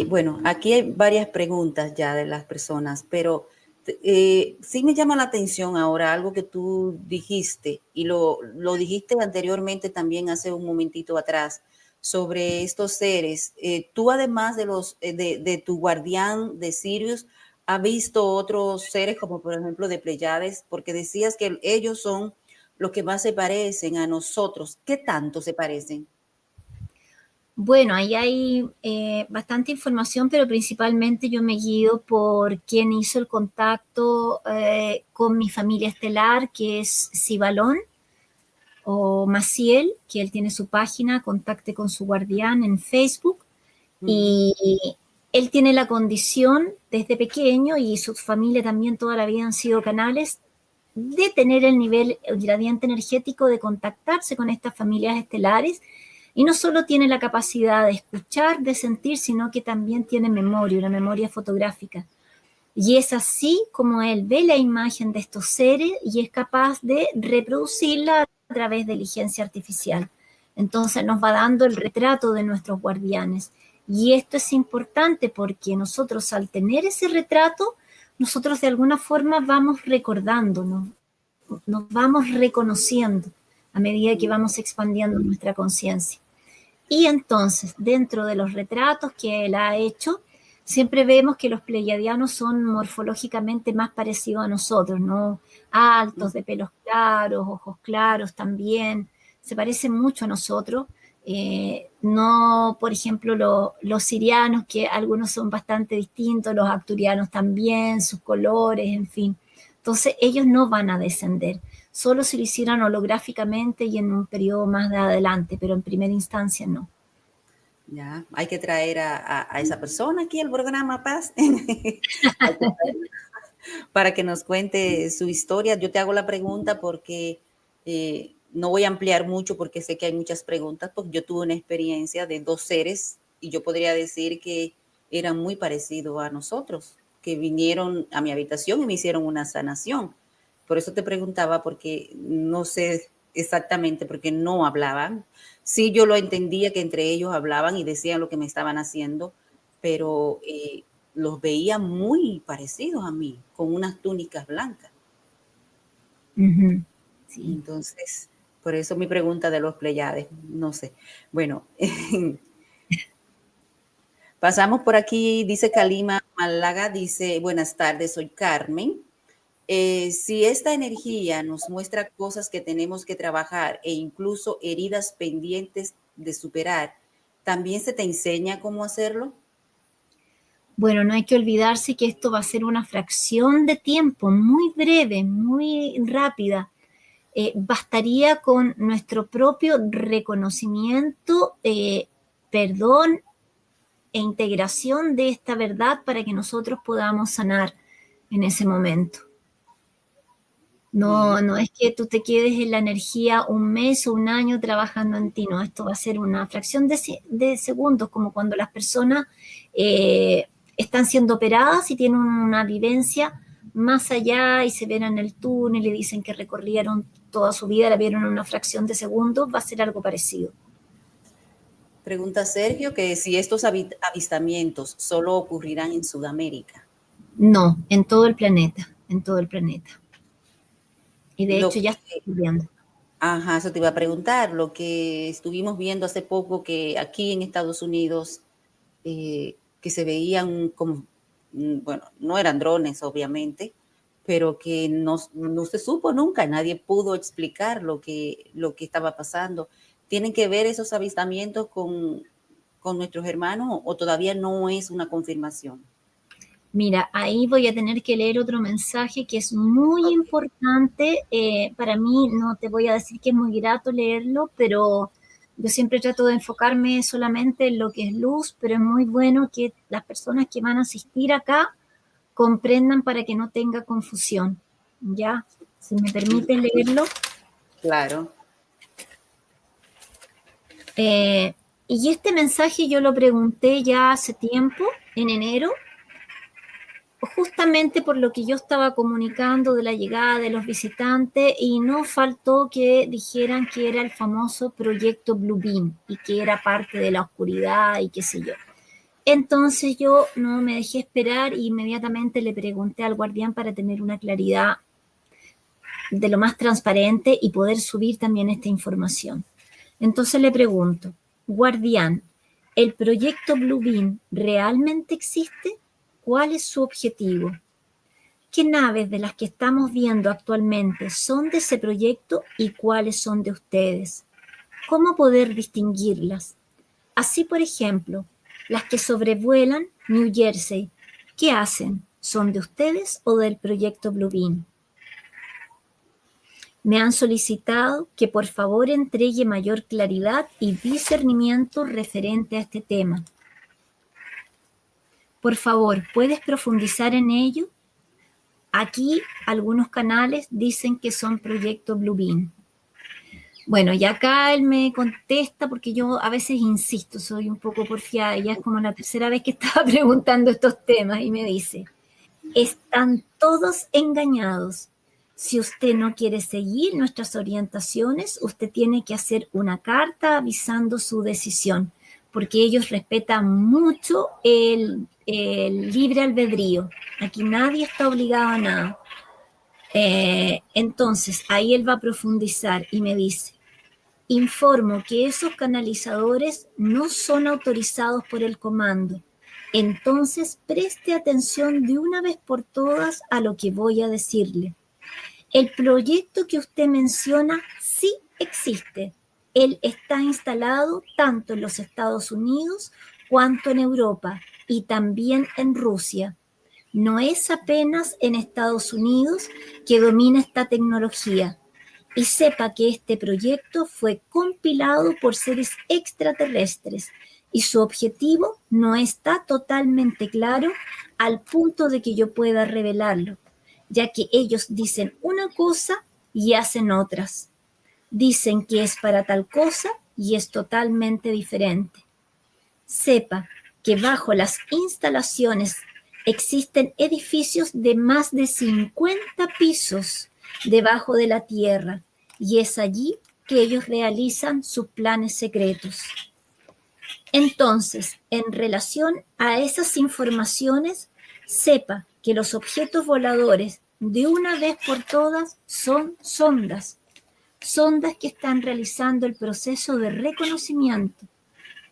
Bueno, aquí hay varias preguntas ya de las personas, pero sí me llama la atención ahora algo que tú dijiste y lo dijiste anteriormente también hace un momentito atrás sobre estos seres. Tú además de de tu guardián de Sirius, ¿has visto otros seres como por ejemplo de Pleiades? Porque decías que ellos son los que más se parecen a nosotros. ¿Qué tanto se parecen? Bueno, ahí hay bastante información, pero principalmente yo me guío por quien hizo el contacto con mi familia estelar, que es Sibalón o Maciel, que él tiene su página, Contacte con su guardián en Facebook, Ujú. y él tiene la condición desde pequeño, y su familia también toda la vida han sido canales, de tener el nivel gradiente energético de contactarse con estas familias estelares, y no solo tiene la capacidad de escuchar, de sentir, sino que también tiene memoria, una memoria fotográfica. Y es así como él ve la imagen de estos seres y es capaz de reproducirla a través de inteligencia artificial. Entonces nos va dando el retrato de nuestros guardianes. Y esto es importante porque nosotros, al tener ese retrato, nosotros de alguna forma vamos recordándonos, nos vamos reconociendo a medida que vamos expandiendo nuestra conciencia. Y entonces, dentro de los retratos que él ha hecho, siempre vemos que los pleiadianos son morfológicamente más parecidos a nosotros, ¿no? Altos, de pelos claros, ojos claros también, se parecen mucho a nosotros. No, por ejemplo, los sirianos, que algunos son bastante distintos, los acturianos también, sus colores, en fin. Entonces, ellos no van a descender, solo si lo hicieran holográficamente y en un periodo más de adelante, pero en primera instancia no. Ya, hay que traer a esa persona aquí al programa Paz para que nos cuente su historia. Yo te hago la pregunta porque no voy a ampliar mucho porque sé que hay muchas preguntas, porque yo tuve una experiencia de 2 seres y yo podría decir que eran muy parecidos a nosotros, que vinieron a mi habitación y me hicieron una sanación. Por eso te preguntaba, porque no sé exactamente, porque no hablaban. Sí, yo lo entendía que entre ellos hablaban y decían lo que me estaban haciendo, pero los veía muy parecidos a mí, con unas túnicas blancas. Ujú, sí. Entonces, por eso mi pregunta de los Pleiades, no sé. Bueno, pasamos por aquí, dice Kalima Málaga, dice, buenas tardes, soy Carmen. Si esta energía nos muestra cosas que tenemos que trabajar e incluso heridas pendientes de superar, ¿también se te enseña cómo hacerlo? Bueno, no hay que olvidarse que esto va a ser una fracción de tiempo muy breve, muy rápida. Bastaría con nuestro propio reconocimiento, perdón e integración de esta verdad para que nosotros podamos sanar en ese momento. Bien. No, no es que tú te quedes en la energía un mes o un año trabajando en ti, no, esto va a ser una fracción de segundos, como cuando las personas están siendo operadas y tienen una vivencia más allá y se ven en el túnel y dicen que recorrieron toda su vida, la vieron en una fracción de segundos, va a ser algo parecido. Pregunta Sergio que si estos avistamientos solo ocurrirán en Sudamérica. No, en todo el planeta, en todo el planeta. Y de hecho Lo ya está que, ocurriendo. ajá, eso te iba a preguntar, lo que estuvimos viendo hace poco que aquí en Estados Unidos, que se veían como, bueno, no eran drones obviamente, pero que no se supo nunca, nadie pudo explicar lo que estaba pasando. ¿Tienen que ver esos avistamientos con nuestros hermanos o todavía no es una confirmación? Mira, ahí voy a tener que leer otro mensaje que es muy Okay. importante. Para mí, no te voy a decir que es muy grato leerlo, pero yo siempre trato de enfocarme solamente en lo que es luz, pero es muy bueno que las personas que van a asistir acá comprendan para que no tenga confusión. ¿Ya? Si me permite leerlo. Claro. Eh, y este mensaje yo lo pregunté ya hace tiempo, en enero, justamente por lo que yo estaba comunicando de la llegada de los visitantes, y no faltó que dijeran que era el famoso proyecto Bluebeam y que era parte de la oscuridad y qué sé yo. Entonces yo no me dejé esperar, e inmediatamente le pregunté al guardián para tener una claridad de lo más transparente y poder subir también esta información. Entonces le pregunto, guardián, ¿el proyecto Bluebeam realmente existe? ¿Cuál es su objetivo? ¿Qué naves de las que estamos viendo actualmente son de ese proyecto y cuáles son de ustedes? ¿Cómo poder distinguirlas? Así, por ejemplo, las que sobrevuelan New Jersey, ¿qué hacen? ¿Son de ustedes o del proyecto Bluebeam? Me han solicitado que por favor entregue mayor claridad y discernimiento referente a este tema. Por favor, ¿puedes profundizar en ello? Aquí algunos canales dicen que son proyecto Bluebeam. Bueno, y acá él me contesta, porque yo a veces insisto, soy un poco porfiada, y ya es como la tercera vez que estaba preguntando estos temas, y me dice, están todos engañados. Si usted no quiere seguir nuestras orientaciones, usted tiene que hacer una carta avisando su decisión, porque ellos respetan mucho el libre albedrío. Aquí nadie está obligado a nada. Entonces, ahí él va a profundizar y me dice, informo que esos canalizadores no son autorizados por el comando. Entonces, preste atención de una vez por todas a lo que voy a decirle. El proyecto que usted menciona sí existe. Él está instalado tanto en los Estados Unidos cuanto en Europa y también en Rusia. No es apenas en Estados Unidos que domina esta tecnología. Y sepa que este proyecto fue compilado por seres extraterrestres y su objetivo no está totalmente claro al punto de que yo pueda revelarlo, ya que ellos dicen una cosa y hacen otras. Dicen que es para tal cosa y es totalmente diferente. Sepa que bajo las instalaciones existen edificios de más de 50 pisos debajo de la tierra, y es allí que ellos realizan sus planes secretos. Entonces, en relación a esas informaciones, sepa que los objetos voladores, de una vez por todas, son sondas que están realizando el proceso de reconocimiento.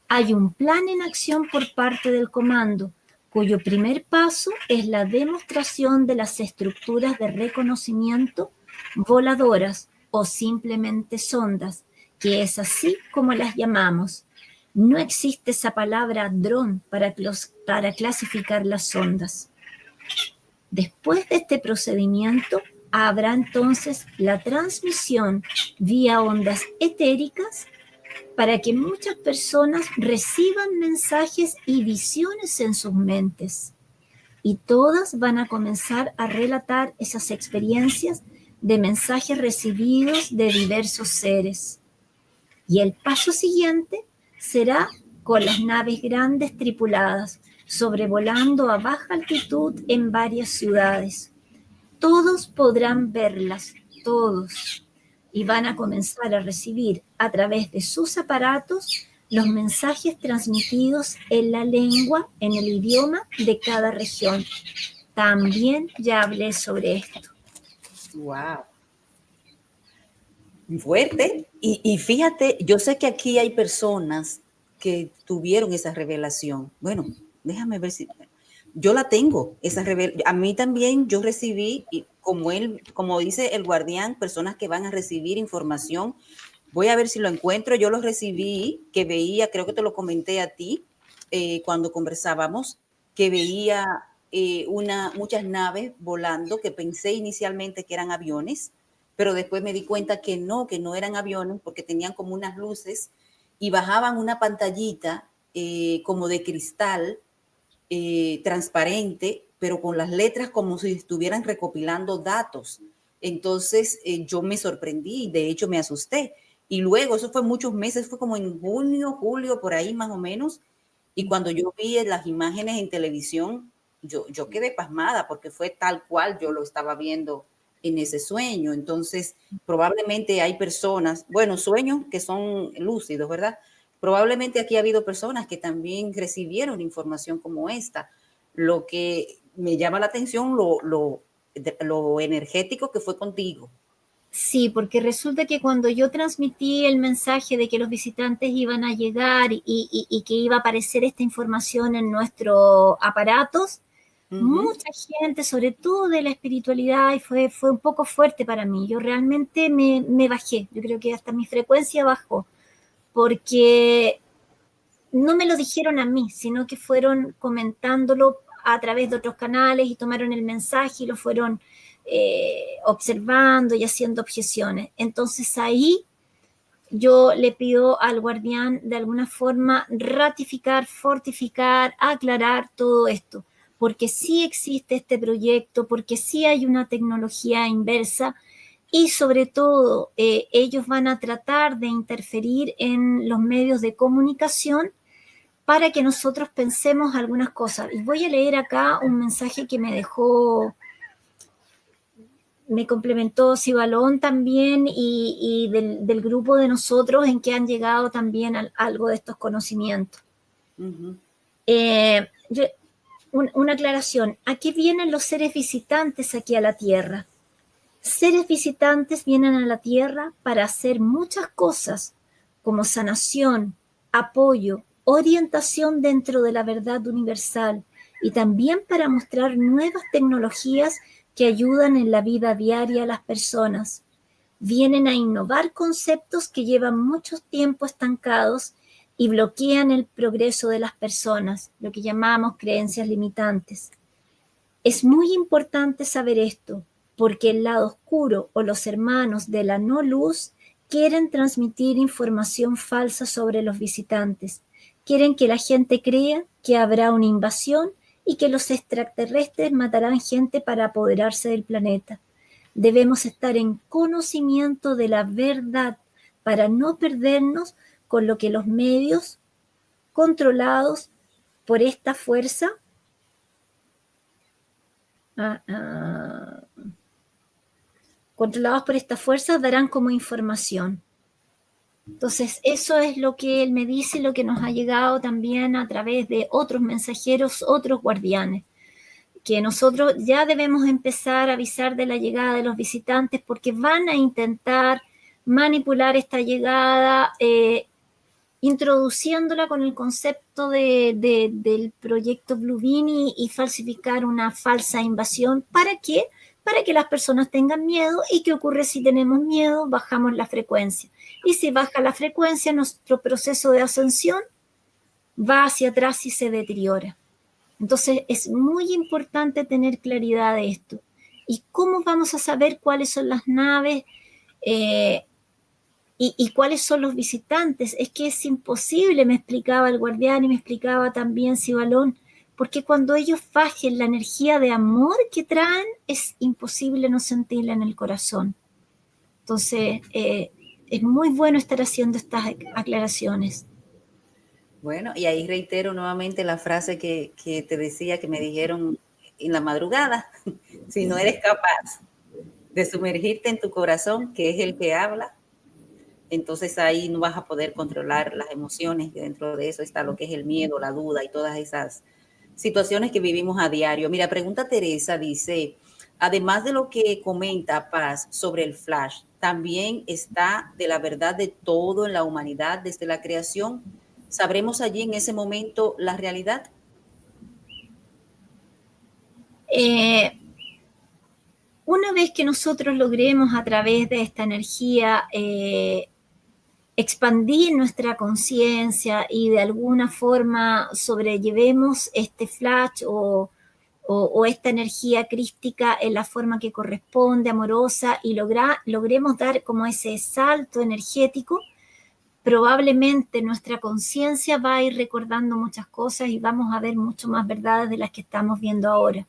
Hay un plan en acción por parte del comando, cuyo primer paso es la demostración de las estructuras de reconocimiento voladoras o simplemente sondas, que es así como las llamamos. No existe esa palabra dron para clasificar las sondas. Después de este procedimiento, habrá entonces la transmisión vía ondas etéricas para que muchas personas reciban mensajes y visiones en sus mentes. Y todas van a comenzar a relatar esas experiencias de mensajes recibidos de diversos seres. Y el paso siguiente será con las naves grandes tripuladas, sobrevolando a baja altitud en varias ciudades. Todos podrán verlas, todos, y van a comenzar a recibir a través de sus aparatos los mensajes transmitidos en la lengua, en el idioma de cada región. También ya hablé sobre esto. Wow. Fuerte. Y fíjate, yo sé que aquí hay personas que tuvieron esa revelación. Bueno, déjame ver si yo la tengo, esa revelación. A mí también yo recibí, como él, como dice el guardián, personas que van a recibir información. Voy a ver si lo encuentro. Yo lo recibí, que veía, creo que te lo comenté a ti cuando conversábamos, que veía muchas naves volando, que pensé inicialmente que eran aviones, pero después me di cuenta que no eran aviones, porque tenían como unas luces y bajaban una pantallita como de cristal transparente, pero con las letras como si estuvieran recopilando datos. Entonces yo me sorprendí y de hecho me asusté. Y luego, eso fue muchos meses, fue como en junio, julio, por ahí más o menos. Y cuando yo vi las imágenes en televisión, yo quedé pasmada porque fue tal cual yo lo estaba viendo en ese sueño. Entonces, probablemente hay personas, bueno, sueños que son lúcidos, ¿verdad? Probablemente aquí ha habido personas que también recibieron información como esta. Lo que me llama la atención, lo energético que fue contigo. Sí, porque resulta que cuando yo transmití el mensaje de que los visitantes iban a llegar y que iba a aparecer esta información en nuestros aparatos, mucha gente, sobre todo de la espiritualidad, y fue un poco fuerte para mí. Yo realmente me bajé, yo creo que hasta mi frecuencia bajó, porque no me lo dijeron a mí, sino que fueron comentándolo a través de otros canales y tomaron el mensaje y lo fueron observando y haciendo objeciones. Entonces ahí yo le pido al guardián de alguna forma ratificar, fortificar, aclarar todo esto, porque sí existe este proyecto, porque sí hay una tecnología inversa y sobre todo ellos van a tratar de interferir en los medios de comunicación para que nosotros pensemos algunas cosas. Y voy a leer acá un mensaje que me complementó Sibalón también y del grupo de nosotros en que han llegado también algo de estos conocimientos. Una aclaración, ¿a qué vienen los seres visitantes aquí a la Tierra? Seres visitantes vienen a la Tierra para hacer muchas cosas, como sanación, apoyo, orientación dentro de la verdad universal y también para mostrar nuevas tecnologías que ayudan en la vida diaria a las personas. Vienen a innovar conceptos que llevan mucho tiempo estancados y bloquean el progreso de las personas, lo que llamamos creencias limitantes. Es muy importante saber esto, porque el lado oscuro o los hermanos de la no luz quieren transmitir información falsa sobre los visitantes. Quieren que la gente crea que habrá una invasión y que los extraterrestres matarán gente para apoderarse del planeta. Debemos estar en conocimiento de la verdad para no perdernos con lo que los medios controlados por esta fuerza controlados por esta fuerza darán como información. Entonces, eso es lo que él me dice, lo que nos ha llegado también a través de otros mensajeros, otros guardianes, que nosotros ya debemos empezar a avisar de la llegada de los visitantes porque van a intentar manipular esta llegada, introduciéndola con el concepto del proyecto Blue Beam y falsificar una falsa invasión. ¿Para qué? Para que las personas tengan miedo. ¿Y qué ocurre si tenemos miedo? Bajamos la frecuencia. Y si baja la frecuencia, nuestro proceso de ascensión va hacia atrás y se deteriora. Entonces es muy importante tener claridad de esto. ¿Y cómo vamos a saber cuáles son las naves y cuáles son los visitantes? Es que es imposible, me explicaba el guardián y me explicaba también Sibalón, porque cuando ellos bajen la energía de amor que traen, es imposible no sentirla en el corazón. Entonces, es muy bueno estar haciendo estas aclaraciones. Bueno, y ahí reitero nuevamente la frase que te decía, que me dijeron en la madrugada. Si no eres capaz de sumergirte en tu corazón, que es el que habla, entonces ahí no vas a poder controlar las emociones, que dentro de eso está lo que es el miedo, la duda y todas esas situaciones que vivimos a diario. Mira, pregunta Teresa, dice, además de lo que comenta Paz sobre el flash, también está de la verdad de todo en la humanidad desde la creación. ¿Sabremos allí en ese momento la realidad? Una vez que nosotros logremos a través de esta energía expandir nuestra conciencia y de alguna forma sobrellevemos este flash o esta energía crística en la forma que corresponde, amorosa, y logremos dar como ese salto energético, probablemente nuestra conciencia va a ir recordando muchas cosas y vamos a ver mucho más verdades de las que estamos viendo ahora.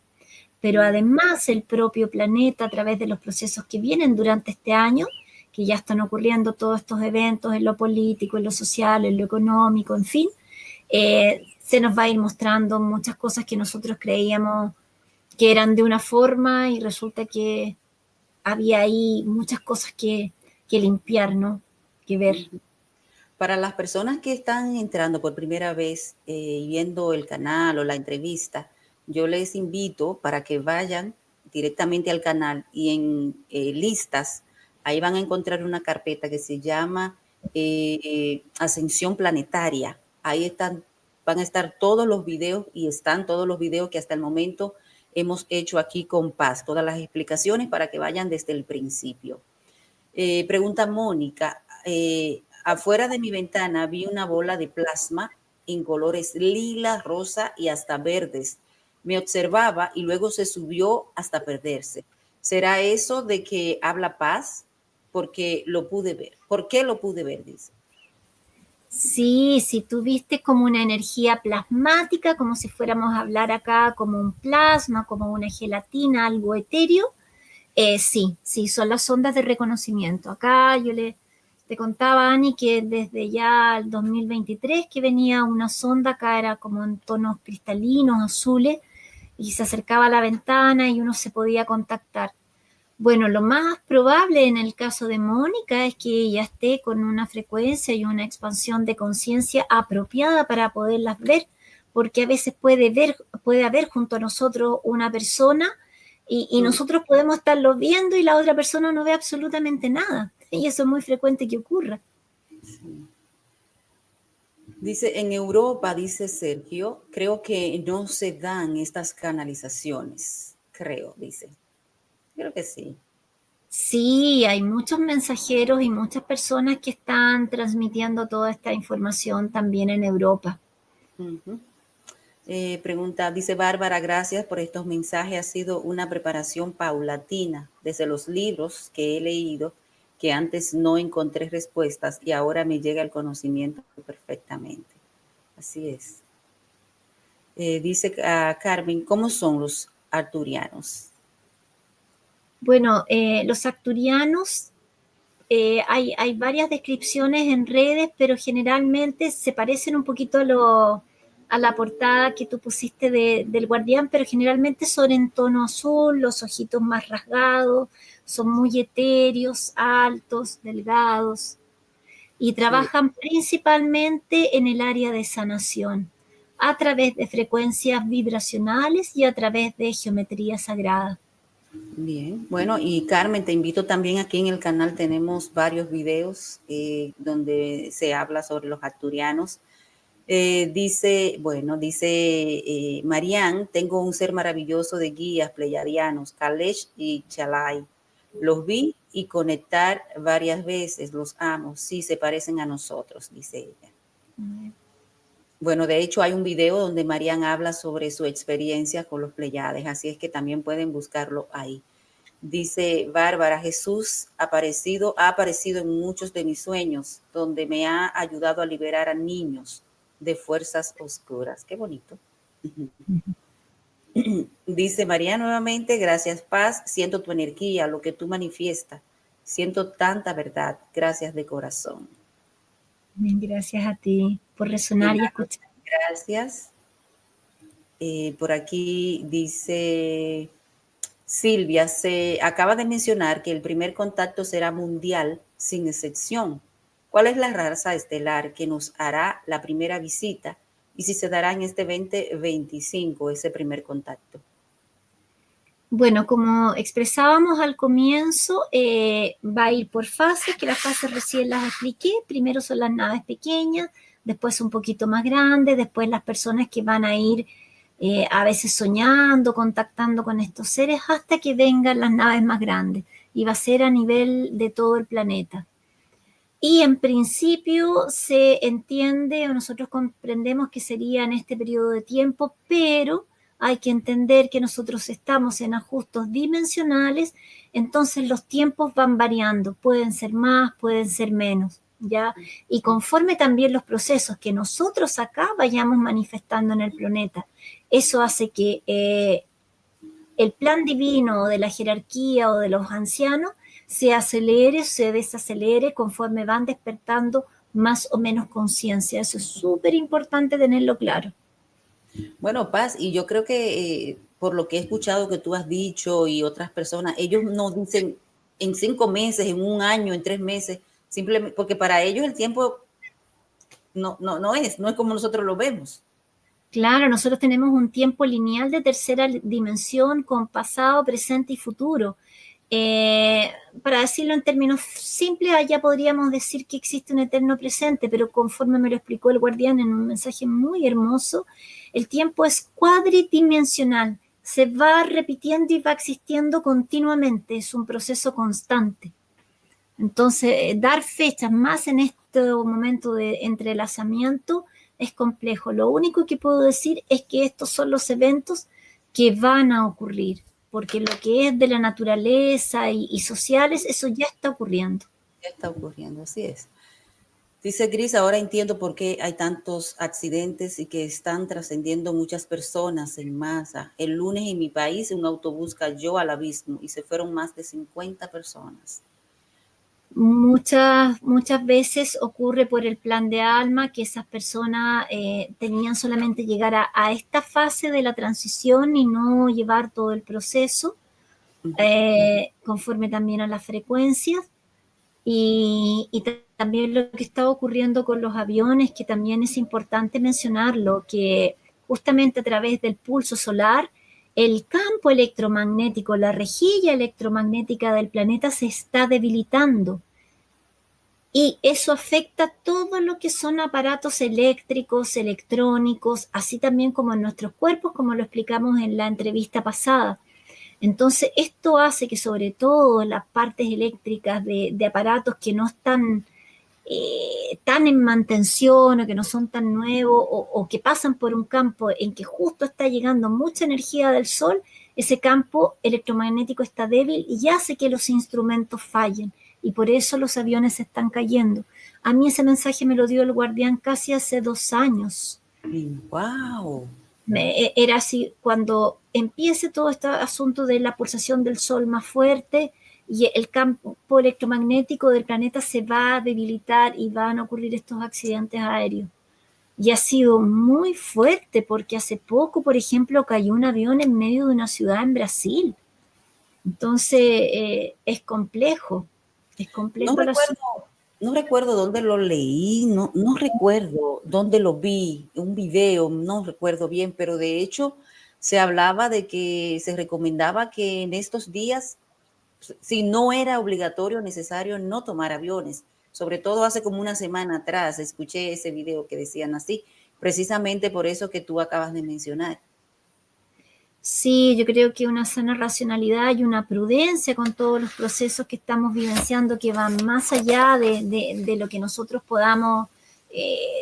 Pero además el propio planeta, a través de los procesos que vienen durante este año, que ya están ocurriendo todos estos eventos en lo político, en lo social, en lo económico, en fin, se nos va a ir mostrando muchas cosas que nosotros creíamos que eran de una forma y resulta que había ahí muchas cosas que limpiar, ¿no? Que ver. Para las personas que están entrando por primera vez y viendo el canal o la entrevista, yo les invito para que vayan directamente al canal y en listas, ahí van a encontrar una carpeta que se llama Ascensión Planetaria. Ahí están, van a estar todos los videos y están todos los videos que hasta el momento hemos hecho aquí con Paz, todas las explicaciones para que vayan desde el principio. Pregunta Mónica, afuera de mi ventana vi una bola de plasma en colores lila, rosa y hasta verdes. Me observaba y luego se subió hasta perderse. ¿Será eso de que habla Paz? Porque lo pude ver. ¿Por qué lo pude ver? Dice. Sí, si tú viste como una energía plasmática, como si fuéramos a hablar acá como un plasma, como una gelatina, algo etéreo, sí, son las ondas de reconocimiento. Acá te contaba, Ani, que desde ya el 2023 que venía una sonda, acá era como en tonos cristalinos, azules, y se acercaba a la ventana y uno se podía contactar. Bueno, lo más probable en el caso de Mónica es que ella esté con una frecuencia y una expansión de conciencia apropiada para poderlas ver, porque a veces puede haber junto a nosotros una persona y nosotros podemos estarlo viendo y la otra persona no ve absolutamente nada. Y eso es muy frecuente que ocurra. Sí. Dice, en Europa, dice Sergio, creo que no se dan estas canalizaciones. Creo, dice. Creo que sí. Sí, hay muchos mensajeros y muchas personas que están transmitiendo toda esta información también en Europa. Uh-huh. Pregunta, dice Bárbara, gracias por estos mensajes. Ha sido una preparación paulatina desde los libros que he leído, que antes no encontré respuestas y ahora me llega el conocimiento perfectamente. Así es. Dice Carmen, ¿cómo son los arturianos? Bueno, los acturianos, hay varias descripciones en redes, pero generalmente se parecen un poquito a la portada que tú pusiste del guardián, pero generalmente son en tono azul, los ojitos más rasgados, son muy etéreos, altos, delgados, y Sí. trabajan principalmente en el área de sanación, a través de frecuencias vibracionales y a través de geometría sagrada. Bien, bueno, y Carmen, te invito también aquí en el canal, tenemos varios videos donde se habla sobre los arturianos. Dice Marian, tengo un ser maravilloso de guías pleyadianos, Kalesh y Chalai. Los vi y conectar varias veces, los amo, sí se parecen a nosotros, dice ella. Bueno, de hecho hay un video donde Marian habla sobre su experiencia con los Pleiades, así es que también pueden buscarlo ahí. Dice Bárbara, Jesús ha aparecido en muchos de mis sueños, donde me ha ayudado a liberar a niños de fuerzas oscuras. Qué bonito. Dice María nuevamente, gracias Paz, siento tu energía, lo que tú manifiestas, siento tanta verdad, gracias de corazón. Gracias a ti por De resonar y nada, escuchar. gracias. Por aquí dice Silvia, se acaba de mencionar que el primer contacto será mundial sin excepción. ¿Cuál es la raza estelar que nos hará la primera visita y si se dará en este 2025 ese primer contacto? Bueno, como expresábamos al comienzo, va a ir por fases, que las fases recién las expliqué. Primero son las naves pequeñas, después un poquito más grandes, después las personas que van a ir a veces soñando, contactando con estos seres, hasta que vengan las naves más grandes. Y va a ser a nivel de todo el planeta. Y en principio se entiende, o nosotros comprendemos que sería en este periodo de tiempo, pero hay que entender que nosotros estamos en ajustes dimensionales, entonces los tiempos van variando, pueden ser más, pueden ser menos, ¿ya? Y conforme también los procesos que nosotros acá vayamos manifestando en el planeta, eso hace que el plan divino de la jerarquía o de los ancianos se acelere, se desacelere conforme van despertando más o menos conciencia. Eso es súper importante tenerlo claro. Bueno, Paz, y yo creo que por lo que he escuchado que tú has dicho y otras personas, ellos no dicen en 5 meses, en un año, en 3 meses, simplemente porque para ellos el tiempo no es como nosotros lo vemos. Claro, nosotros tenemos un tiempo lineal de tercera dimensión con pasado, presente y futuro. Eh, para decirlo en términos simples, allá podríamos decir que existe un eterno presente, pero conforme me lo explicó el guardián en un mensaje muy hermoso, el tiempo es cuadridimensional, se va repitiendo y va existiendo continuamente, es un proceso constante. Entonces, dar fechas más en este momento de entrelazamiento es complejo. Lo único que puedo decir es que estos son los eventos que van a ocurrir, porque lo que es de la naturaleza y sociales, eso ya está ocurriendo. ¿Qué está ocurriendo? Así es. Dice Gris, ahora entiendo por qué hay tantos accidentes y que están trascendiendo muchas personas en masa. El lunes en mi país un autobús cayó al abismo y se fueron más de 50 personas. Muchas veces ocurre por el plan de alma que esas personas tenían solamente llegar a esta fase de la transición y no llevar todo el proceso, conforme también a las frecuencias. Y también lo que está ocurriendo con los aviones, que también es importante mencionarlo, que justamente a través del pulso solar, el campo electromagnético, la rejilla electromagnética del planeta se está debilitando. Y eso afecta todo lo que son aparatos eléctricos, electrónicos, así también como en nuestros cuerpos, como lo explicamos en la entrevista pasada. Entonces, esto hace que sobre todo las partes eléctricas de aparatos que no están tan en mantención o que no son tan nuevos o que pasan por un campo en que justo está llegando mucha energía del sol, ese campo electromagnético está débil y hace que los instrumentos fallen. Y por eso los aviones se están cayendo. A mí ese mensaje me lo dio el guardián casi hace 2 años. ¡Wow! Era así, cuando empiece todo este asunto de la pulsación del sol más fuerte y el campo electromagnético del planeta se va a debilitar y van a ocurrir estos accidentes aéreos. Y ha sido muy fuerte porque hace poco, por ejemplo, cayó un avión en medio de una ciudad en Brasil. Entonces, es No complejo el recuerdo, asunto. no recuerdo dónde lo leí, no recuerdo dónde lo vi, un video, no recuerdo bien, pero de hecho se hablaba de que se recomendaba que en estos días, si no era obligatorio o necesario, no tomar aviones. Sobre todo hace como una semana atrás escuché ese video que decían así, precisamente por eso que tú acabas de mencionar. Sí, yo creo que una sana racionalidad y una prudencia con todos los procesos que estamos vivenciando que van más allá de lo que nosotros podamos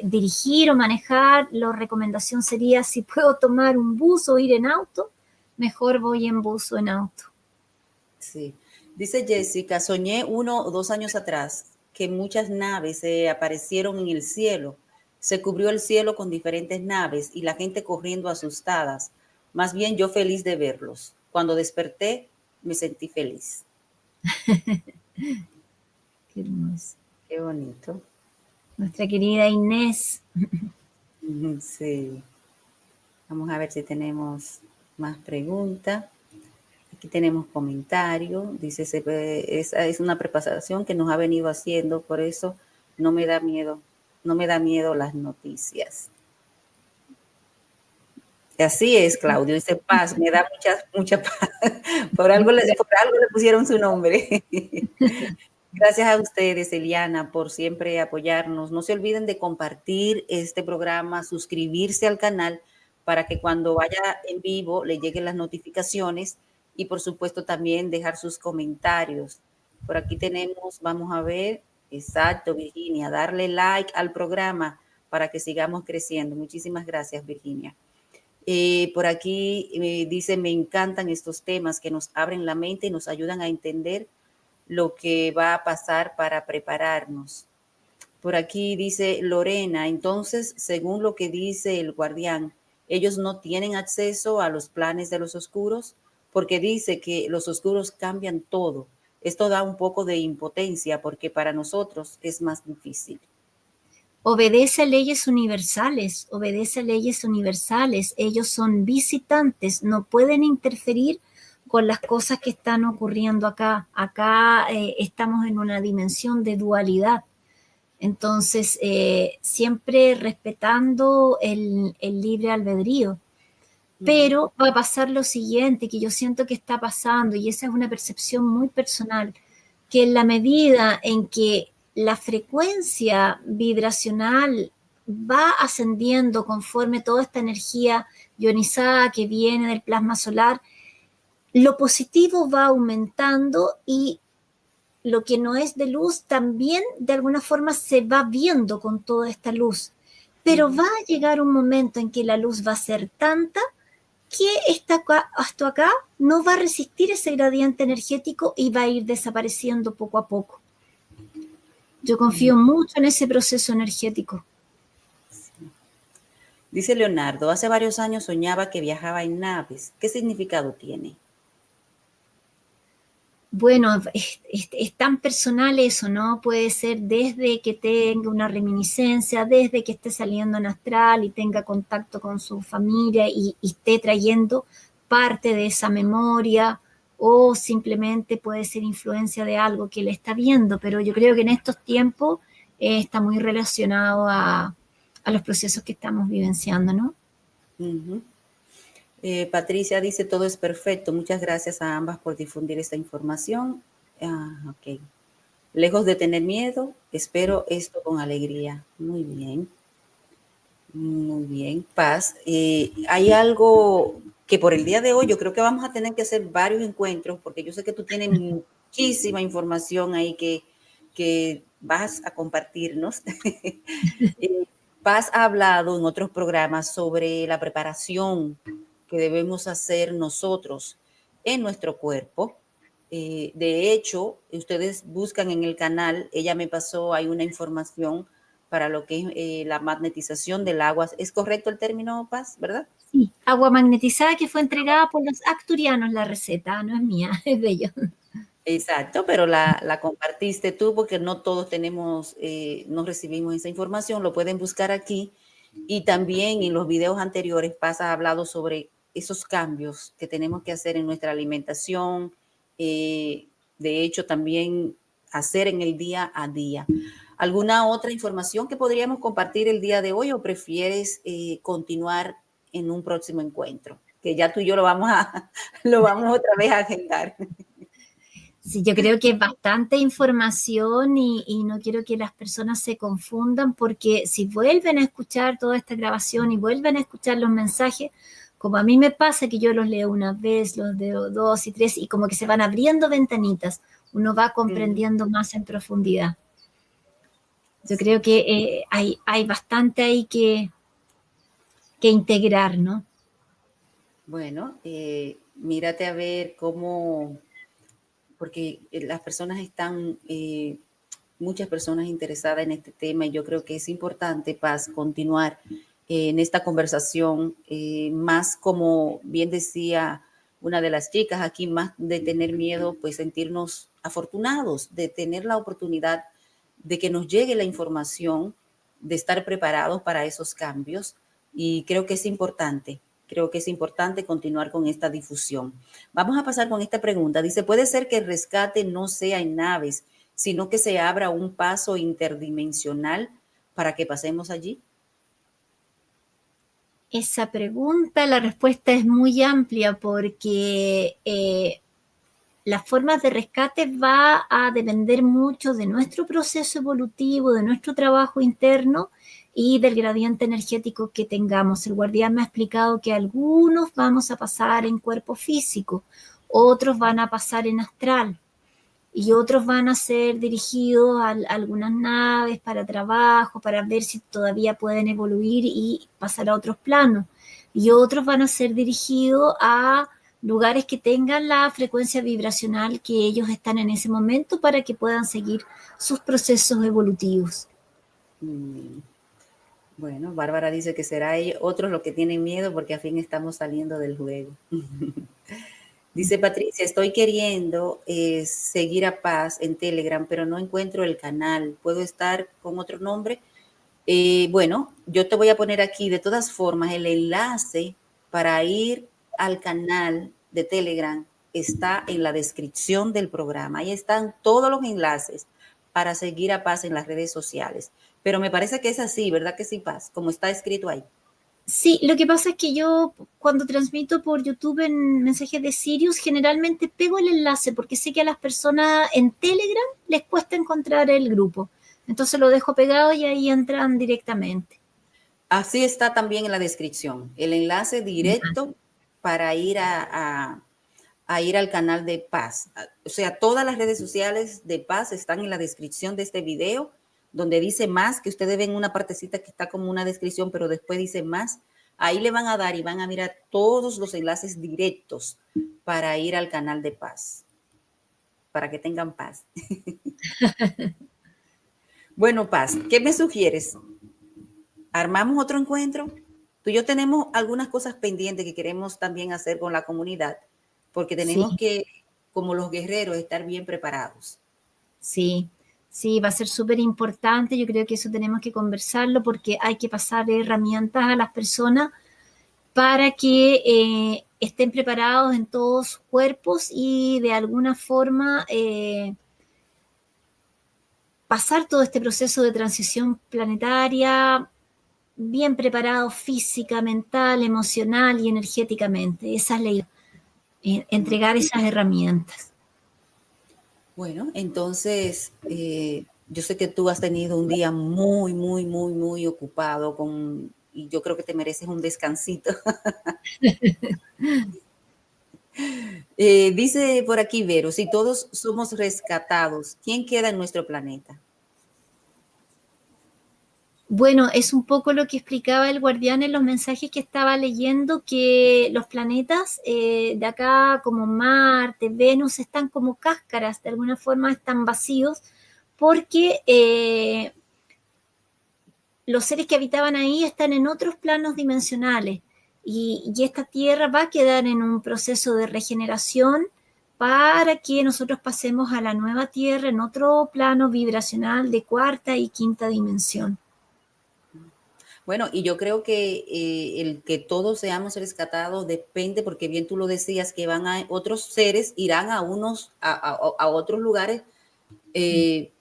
dirigir o manejar. La recomendación sería, si puedo tomar un bus o ir en auto, mejor voy en bus o en auto. Sí. Dice Jessica, soñé 1 o 2 años atrás que muchas naves se aparecieron en el cielo. Se cubrió el cielo con diferentes naves y la gente corriendo asustadas. Más bien yo feliz de verlos. Cuando desperté, me sentí feliz. Qué hermoso. Qué bonito. Nuestra querida Inés. Sí. Vamos a ver si tenemos más preguntas. Aquí tenemos comentarios. Dice, esa es una preparación que nos ha venido haciendo, por eso no me da miedo, no me da miedo las noticias. Y así es, Claudio, dice paz, me da mucha paz. Por algo le pusieron su nombre. Gracias a ustedes, Eliana, por siempre apoyarnos. No se olviden de compartir este programa, suscribirse al canal para que cuando vaya en vivo le lleguen las notificaciones y por supuesto también dejar sus comentarios. Por aquí tenemos, vamos a ver, exacto, Virginia, darle like al programa para que sigamos creciendo. Muchísimas gracias, Virginia. Por aquí dice, me encantan estos temas que nos abren la mente y nos ayudan a entender lo que va a pasar para prepararnos. Por aquí dice Lorena, entonces, según lo que dice el guardián, ellos no tienen acceso a los planes de los oscuros, porque dice que los oscuros cambian todo. Esto da un poco de impotencia porque para nosotros es más difícil. obedece a leyes universales, obedece a leyes universales. Ellos son visitantes, no pueden interferir con las cosas que están ocurriendo acá. Acá estamos en una dimensión de dualidad. Entonces, siempre respetando el libre albedrío. Pero va a pasar lo siguiente, que yo siento que está pasando, y esa es una percepción muy personal, que en la medida en que la frecuencia vibracional va ascendiendo conforme toda esta energía ionizada que viene del plasma solar, lo positivo va aumentando y lo que no es de luz también de alguna forma se va viendo con toda esta luz. Pero va a llegar un momento en que la luz va a ser tanta que hasta acá no va a resistir ese gradiente energético y va a ir desapareciendo poco a poco. Yo confío mucho en ese proceso energético. Dice Leonardo, hace varios años soñaba que viajaba en naves. ¿Qué significado tiene? Bueno, es tan personal eso, ¿no? Puede ser desde que tenga una reminiscencia, desde que esté saliendo en astral y tenga contacto con su familia y esté trayendo parte de esa memoria, o simplemente puede ser influencia de algo que le está viendo, pero yo creo que en estos tiempos está muy relacionado a los procesos que estamos vivenciando, ¿no? Patricia dice, todo es perfecto. Muchas gracias a ambas por difundir esta información. Ok. Lejos de tener miedo, espero esto con alegría. Muy bien. Muy bien. Paz. Hay algo que por el día de hoy yo creo que vamos a tener que hacer varios encuentros porque yo sé que tú tienes muchísima información ahí que vas a compartirnos. Paz ha hablado en otros programas sobre la preparación que debemos hacer nosotros en nuestro cuerpo. De hecho, ustedes buscan en el canal, ella me pasó, hay una información para lo que es la magnetización del agua. ¿Es correcto el término, Paz, verdad? Sí, agua magnetizada que fue entregada por los acturianos, la receta, no es mía, es de ellos. Exacto, pero la compartiste tú porque no todos tenemos, no recibimos esa información, lo pueden buscar aquí. Y también en los videos anteriores Paz ha hablado sobre esos cambios que tenemos que hacer en nuestra alimentación, de hecho también hacer en el día a día. ¿Alguna otra información que podríamos compartir el día de hoy o prefieres continuar en un próximo encuentro? Que ya tú y yo lo vamos otra vez a agendar. Sí, yo creo que es bastante información y no quiero que las personas se confundan porque si vuelven a escuchar toda esta grabación y vuelven a escuchar los mensajes, como a mí me pasa que yo los leo una vez, los leo dos y tres y como que se van abriendo ventanitas, uno va comprendiendo más en profundidad. Yo creo que hay bastante ahí que integrar, ¿no? Bueno, mírate a ver cómo, porque las personas están, muchas personas interesadas en este tema y yo creo que es importante, Paz, continuar en esta conversación, más como bien decía una de las chicas aquí, más de tener miedo, pues sentirnos afortunados, de tener la oportunidad de que nos llegue la información, de estar preparados para esos cambios y creo que es importante continuar con esta difusión. Vamos a pasar con esta pregunta. Dice, ¿puede ser que el rescate no sea en naves, sino que se abra un paso interdimensional para que pasemos allí? Esa pregunta, la respuesta es muy amplia porque las formas de rescate va a depender mucho de nuestro proceso evolutivo, de nuestro trabajo interno y del gradiente energético que tengamos. El guardián me ha explicado que algunos vamos a pasar en cuerpo físico, otros van a pasar en astral y otros van a ser dirigidos a algunas naves para trabajo, para ver si todavía pueden evoluir y pasar a otros planos. Y otros van a ser dirigidos a lugares que tengan la frecuencia vibracional que ellos están en ese momento para que puedan seguir sus procesos evolutivos. Bueno, Bárbara dice que será otros los que tienen miedo porque a fin estamos saliendo del juego. Dice Patricia, estoy queriendo seguir a Paz en Telegram, pero no encuentro el canal. ¿Puedo estar con otro nombre? Bueno, yo te voy a poner aquí de todas formas el enlace para ir al canal de Telegram. Está en la descripción del programa. Ahí están todos los enlaces para seguir a Paz en las redes sociales. Pero me parece que es así, ¿verdad que sí, Paz? Como está escrito ahí. Sí, lo que pasa es que yo cuando transmito por YouTube en mensajes de Sirius, generalmente pego el enlace porque sé que a las personas en Telegram les cuesta encontrar el grupo. Entonces lo dejo pegado y ahí entran directamente. Así está también en la descripción. El enlace directo para ir a ir al canal de Paz. O sea, todas las redes sociales de Paz están en la descripción de este video, donde dice más, que ustedes ven una partecita que está como una descripción, pero después dice más. Ahí le van a dar y van a mirar todos los enlaces directos para ir al canal de Paz, para que tengan paz. Bueno, Paz, ¿qué me sugieres? ¿Armamos otro encuentro? Tú y yo tenemos algunas cosas pendientes que queremos también hacer con la comunidad, porque Sí, tenemos que, como los guerreros, estar bien preparados. sí, sí, va a ser súper importante. Yo creo que eso tenemos que conversarlo porque hay que pasar herramientas a las personas para que estén preparados en todos sus cuerpos y de alguna forma pasar todo este proceso de transición planetaria bien preparado física, mental, emocional y energéticamente. Esa es la idea, entregar esas herramientas. Bueno, entonces, yo sé que tú has tenido un día muy, muy, muy, muy ocupado y yo creo que te mereces un descansito. Dice por aquí Vero, si todos somos rescatados, ¿quién queda en nuestro planeta? Bueno, es un poco lo que explicaba el guardián en los mensajes que estaba leyendo, que los planetas de acá, como Marte, Venus, están como cáscaras, de alguna forma están vacíos, porque los seres que habitaban ahí están en otros planos dimensionales y esta Tierra va a quedar en un proceso de regeneración para que nosotros pasemos a la nueva Tierra en otro plano vibracional de cuarta y quinta dimensión. Bueno, y yo creo que el que todos seamos rescatados depende, porque bien tú lo decías, que van a otros seres, irán a otros lugares eh,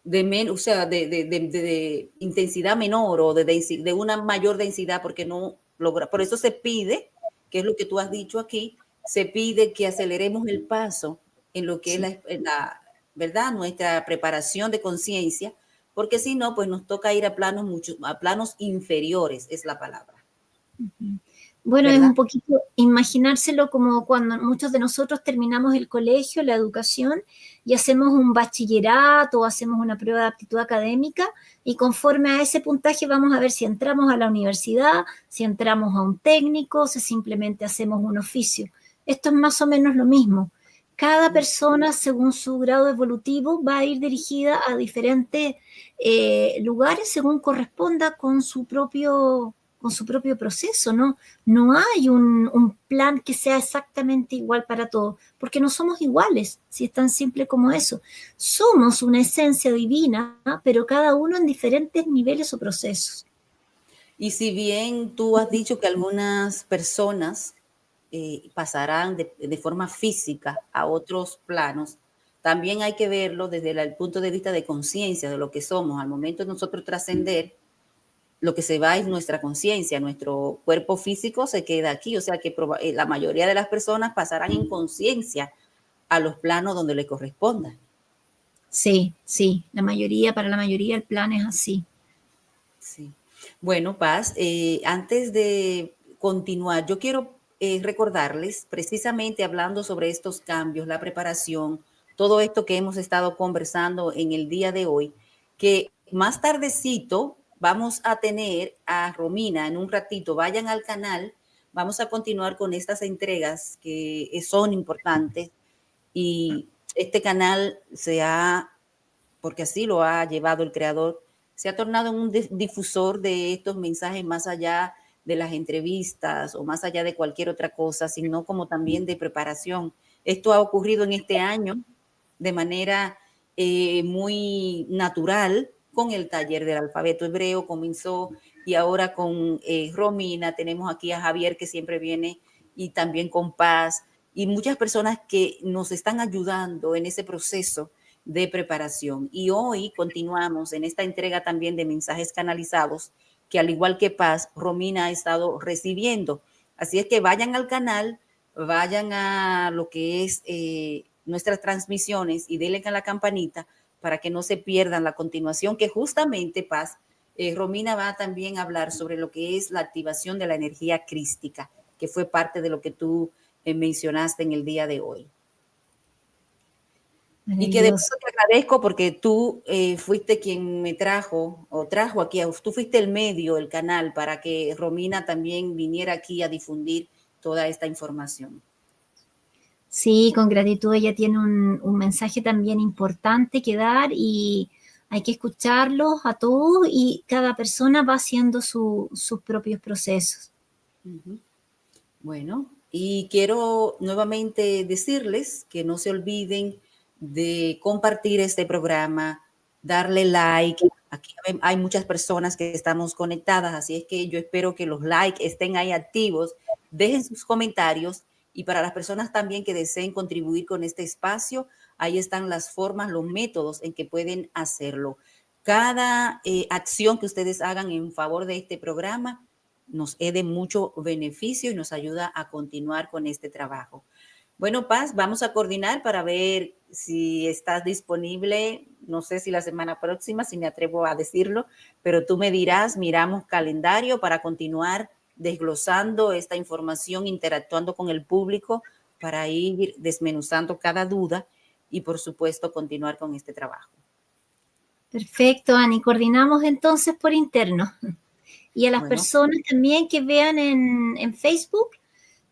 o sea, de intensidad menor o de una mayor densidad, porque no logra. Por eso se pide, que es lo que tú has dicho aquí, se pide que aceleremos el paso en lo que es Sí. ¿verdad? Nuestra preparación de conciencia, porque si no, pues nos toca ir a planos inferiores, es la palabra, Bueno, es ¿verdad? un poquito imaginárselo como cuando muchos de nosotros terminamos el colegio, la educación, y hacemos un bachillerato o hacemos una prueba de aptitud académica, y conforme a ese puntaje vamos a ver si entramos a la universidad, si entramos a un técnico, si simplemente hacemos un oficio. Esto es más o menos lo mismo. Cada persona, según su grado evolutivo, va a ir dirigida a diferentes lugares según corresponda con su propio proceso, ¿no? No hay un plan que sea exactamente igual para todos, porque no somos iguales, si es tan simple como eso. Somos una esencia divina, pero cada uno en diferentes niveles o procesos. Y si bien tú has dicho que algunas personas pasarán de forma física a otros planos, también hay que verlo desde el punto de vista de conciencia, de lo que somos. Al momento de nosotros trascender, lo que se va es nuestra conciencia, nuestro cuerpo físico se queda aquí, o sea que la mayoría de las personas pasarán en conciencia a los planos donde le corresponda. Sí, sí, para la mayoría el plan es así. Sí. Bueno, Paz, antes de continuar, yo quiero recordarles, precisamente hablando sobre estos cambios, la preparación, todo esto que hemos estado conversando en el día de hoy, que más tardecito vamos a tener a Romina en un ratito. Vayan al canal, vamos a continuar con estas entregas que son importantes y este canal porque así lo ha llevado el creador, se ha tornado en un difusor de estos mensajes más allá de las entrevistas o más allá de cualquier otra cosa, sino como también de preparación. Esto ha ocurrido en este año de manera muy natural, con el taller del alfabeto hebreo, comenzó, y ahora con Romina, tenemos aquí a Javier que siempre viene, y también con Paz, y muchas personas que nos están ayudando en ese proceso de preparación. Y hoy continuamos en esta entrega también de mensajes canalizados, que al igual que Paz, Romina ha estado recibiendo. Así es que vayan al canal, vayan a lo que es nuestras transmisiones y denle a la campanita para que no se pierdan la continuación, que justamente, Paz, Romina va también a hablar sobre lo que es la activación de la energía crística, que fue parte de lo que tú mencionaste en el día de hoy. Y que de paso te agradezco porque tú fuiste quien me trajo o trajo aquí, tú fuiste el medio, el canal, para que Romina también viniera aquí a difundir toda esta información. Sí, con gratitud. Ella tiene un mensaje también importante que dar y hay que escucharlos a todos y cada persona va haciendo sus propios procesos. Bueno, y quiero nuevamente decirles que no se olviden de compartir este programa, darle like. Aquí hay muchas personas que estamos conectadas, así es que yo espero que los likes estén ahí activos. Dejen sus comentarios y para las personas también que deseen contribuir con este espacio, ahí están las formas, los métodos en que pueden hacerlo. Cada acción que ustedes hagan en favor de este programa nos es de mucho beneficio y nos ayuda a continuar con este trabajo. Bueno, Paz, vamos a coordinar para ver si estás disponible, no sé si la semana próxima, si me atrevo a decirlo, pero tú me dirás, miramos calendario para continuar desglosando esta información, interactuando con el público para ir desmenuzando cada duda y, por supuesto, continuar con este trabajo. Perfecto, Ani. Coordinamos entonces por interno. Y a las personas también que vean en Facebook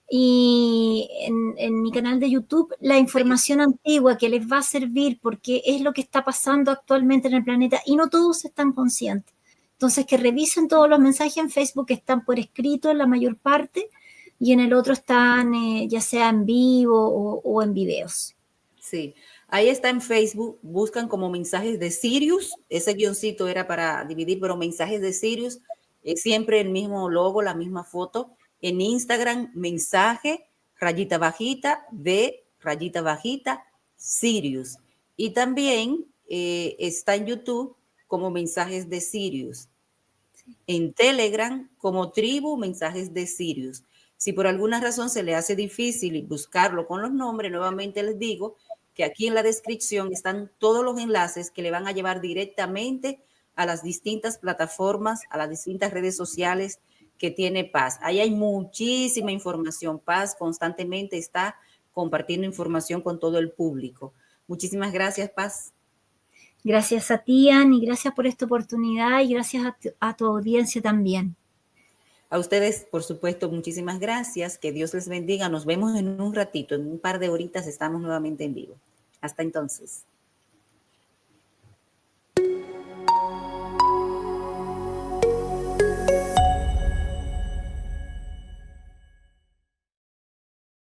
y en mi canal de YouTube la información antigua que les va a servir porque es lo que está pasando actualmente en el planeta y no todos están conscientes. Entonces que revisen todos los mensajes en Facebook que están por escrito en la mayor parte y en el otro están ya sea en vivo o en videos. Sí, ahí está en Facebook, buscan como mensajes de Sirius, ese guioncito era para dividir, pero mensajes de Sirius, siempre el mismo logo, la misma foto. En Instagram, mensaje, rayita bajita, de rayita bajita, Sirius. Y también está en YouTube como mensajes de Sirius. En Telegram como tribu, mensajes de Sirius. Si por alguna razón se le hace difícil buscarlo con los nombres, nuevamente les digo que aquí en la descripción están todos los enlaces que le van a llevar directamente a las distintas plataformas, a las distintas redes sociales que tiene Paz. Ahí hay muchísima información. Paz constantemente está compartiendo información con todo el público. Muchísimas gracias, Paz. Gracias a ti, Ani, gracias por esta oportunidad y gracias a tu audiencia también. A ustedes, por supuesto, muchísimas gracias. Que Dios les bendiga. Nos vemos en un ratito, en un par de horitas estamos nuevamente en vivo. Hasta entonces.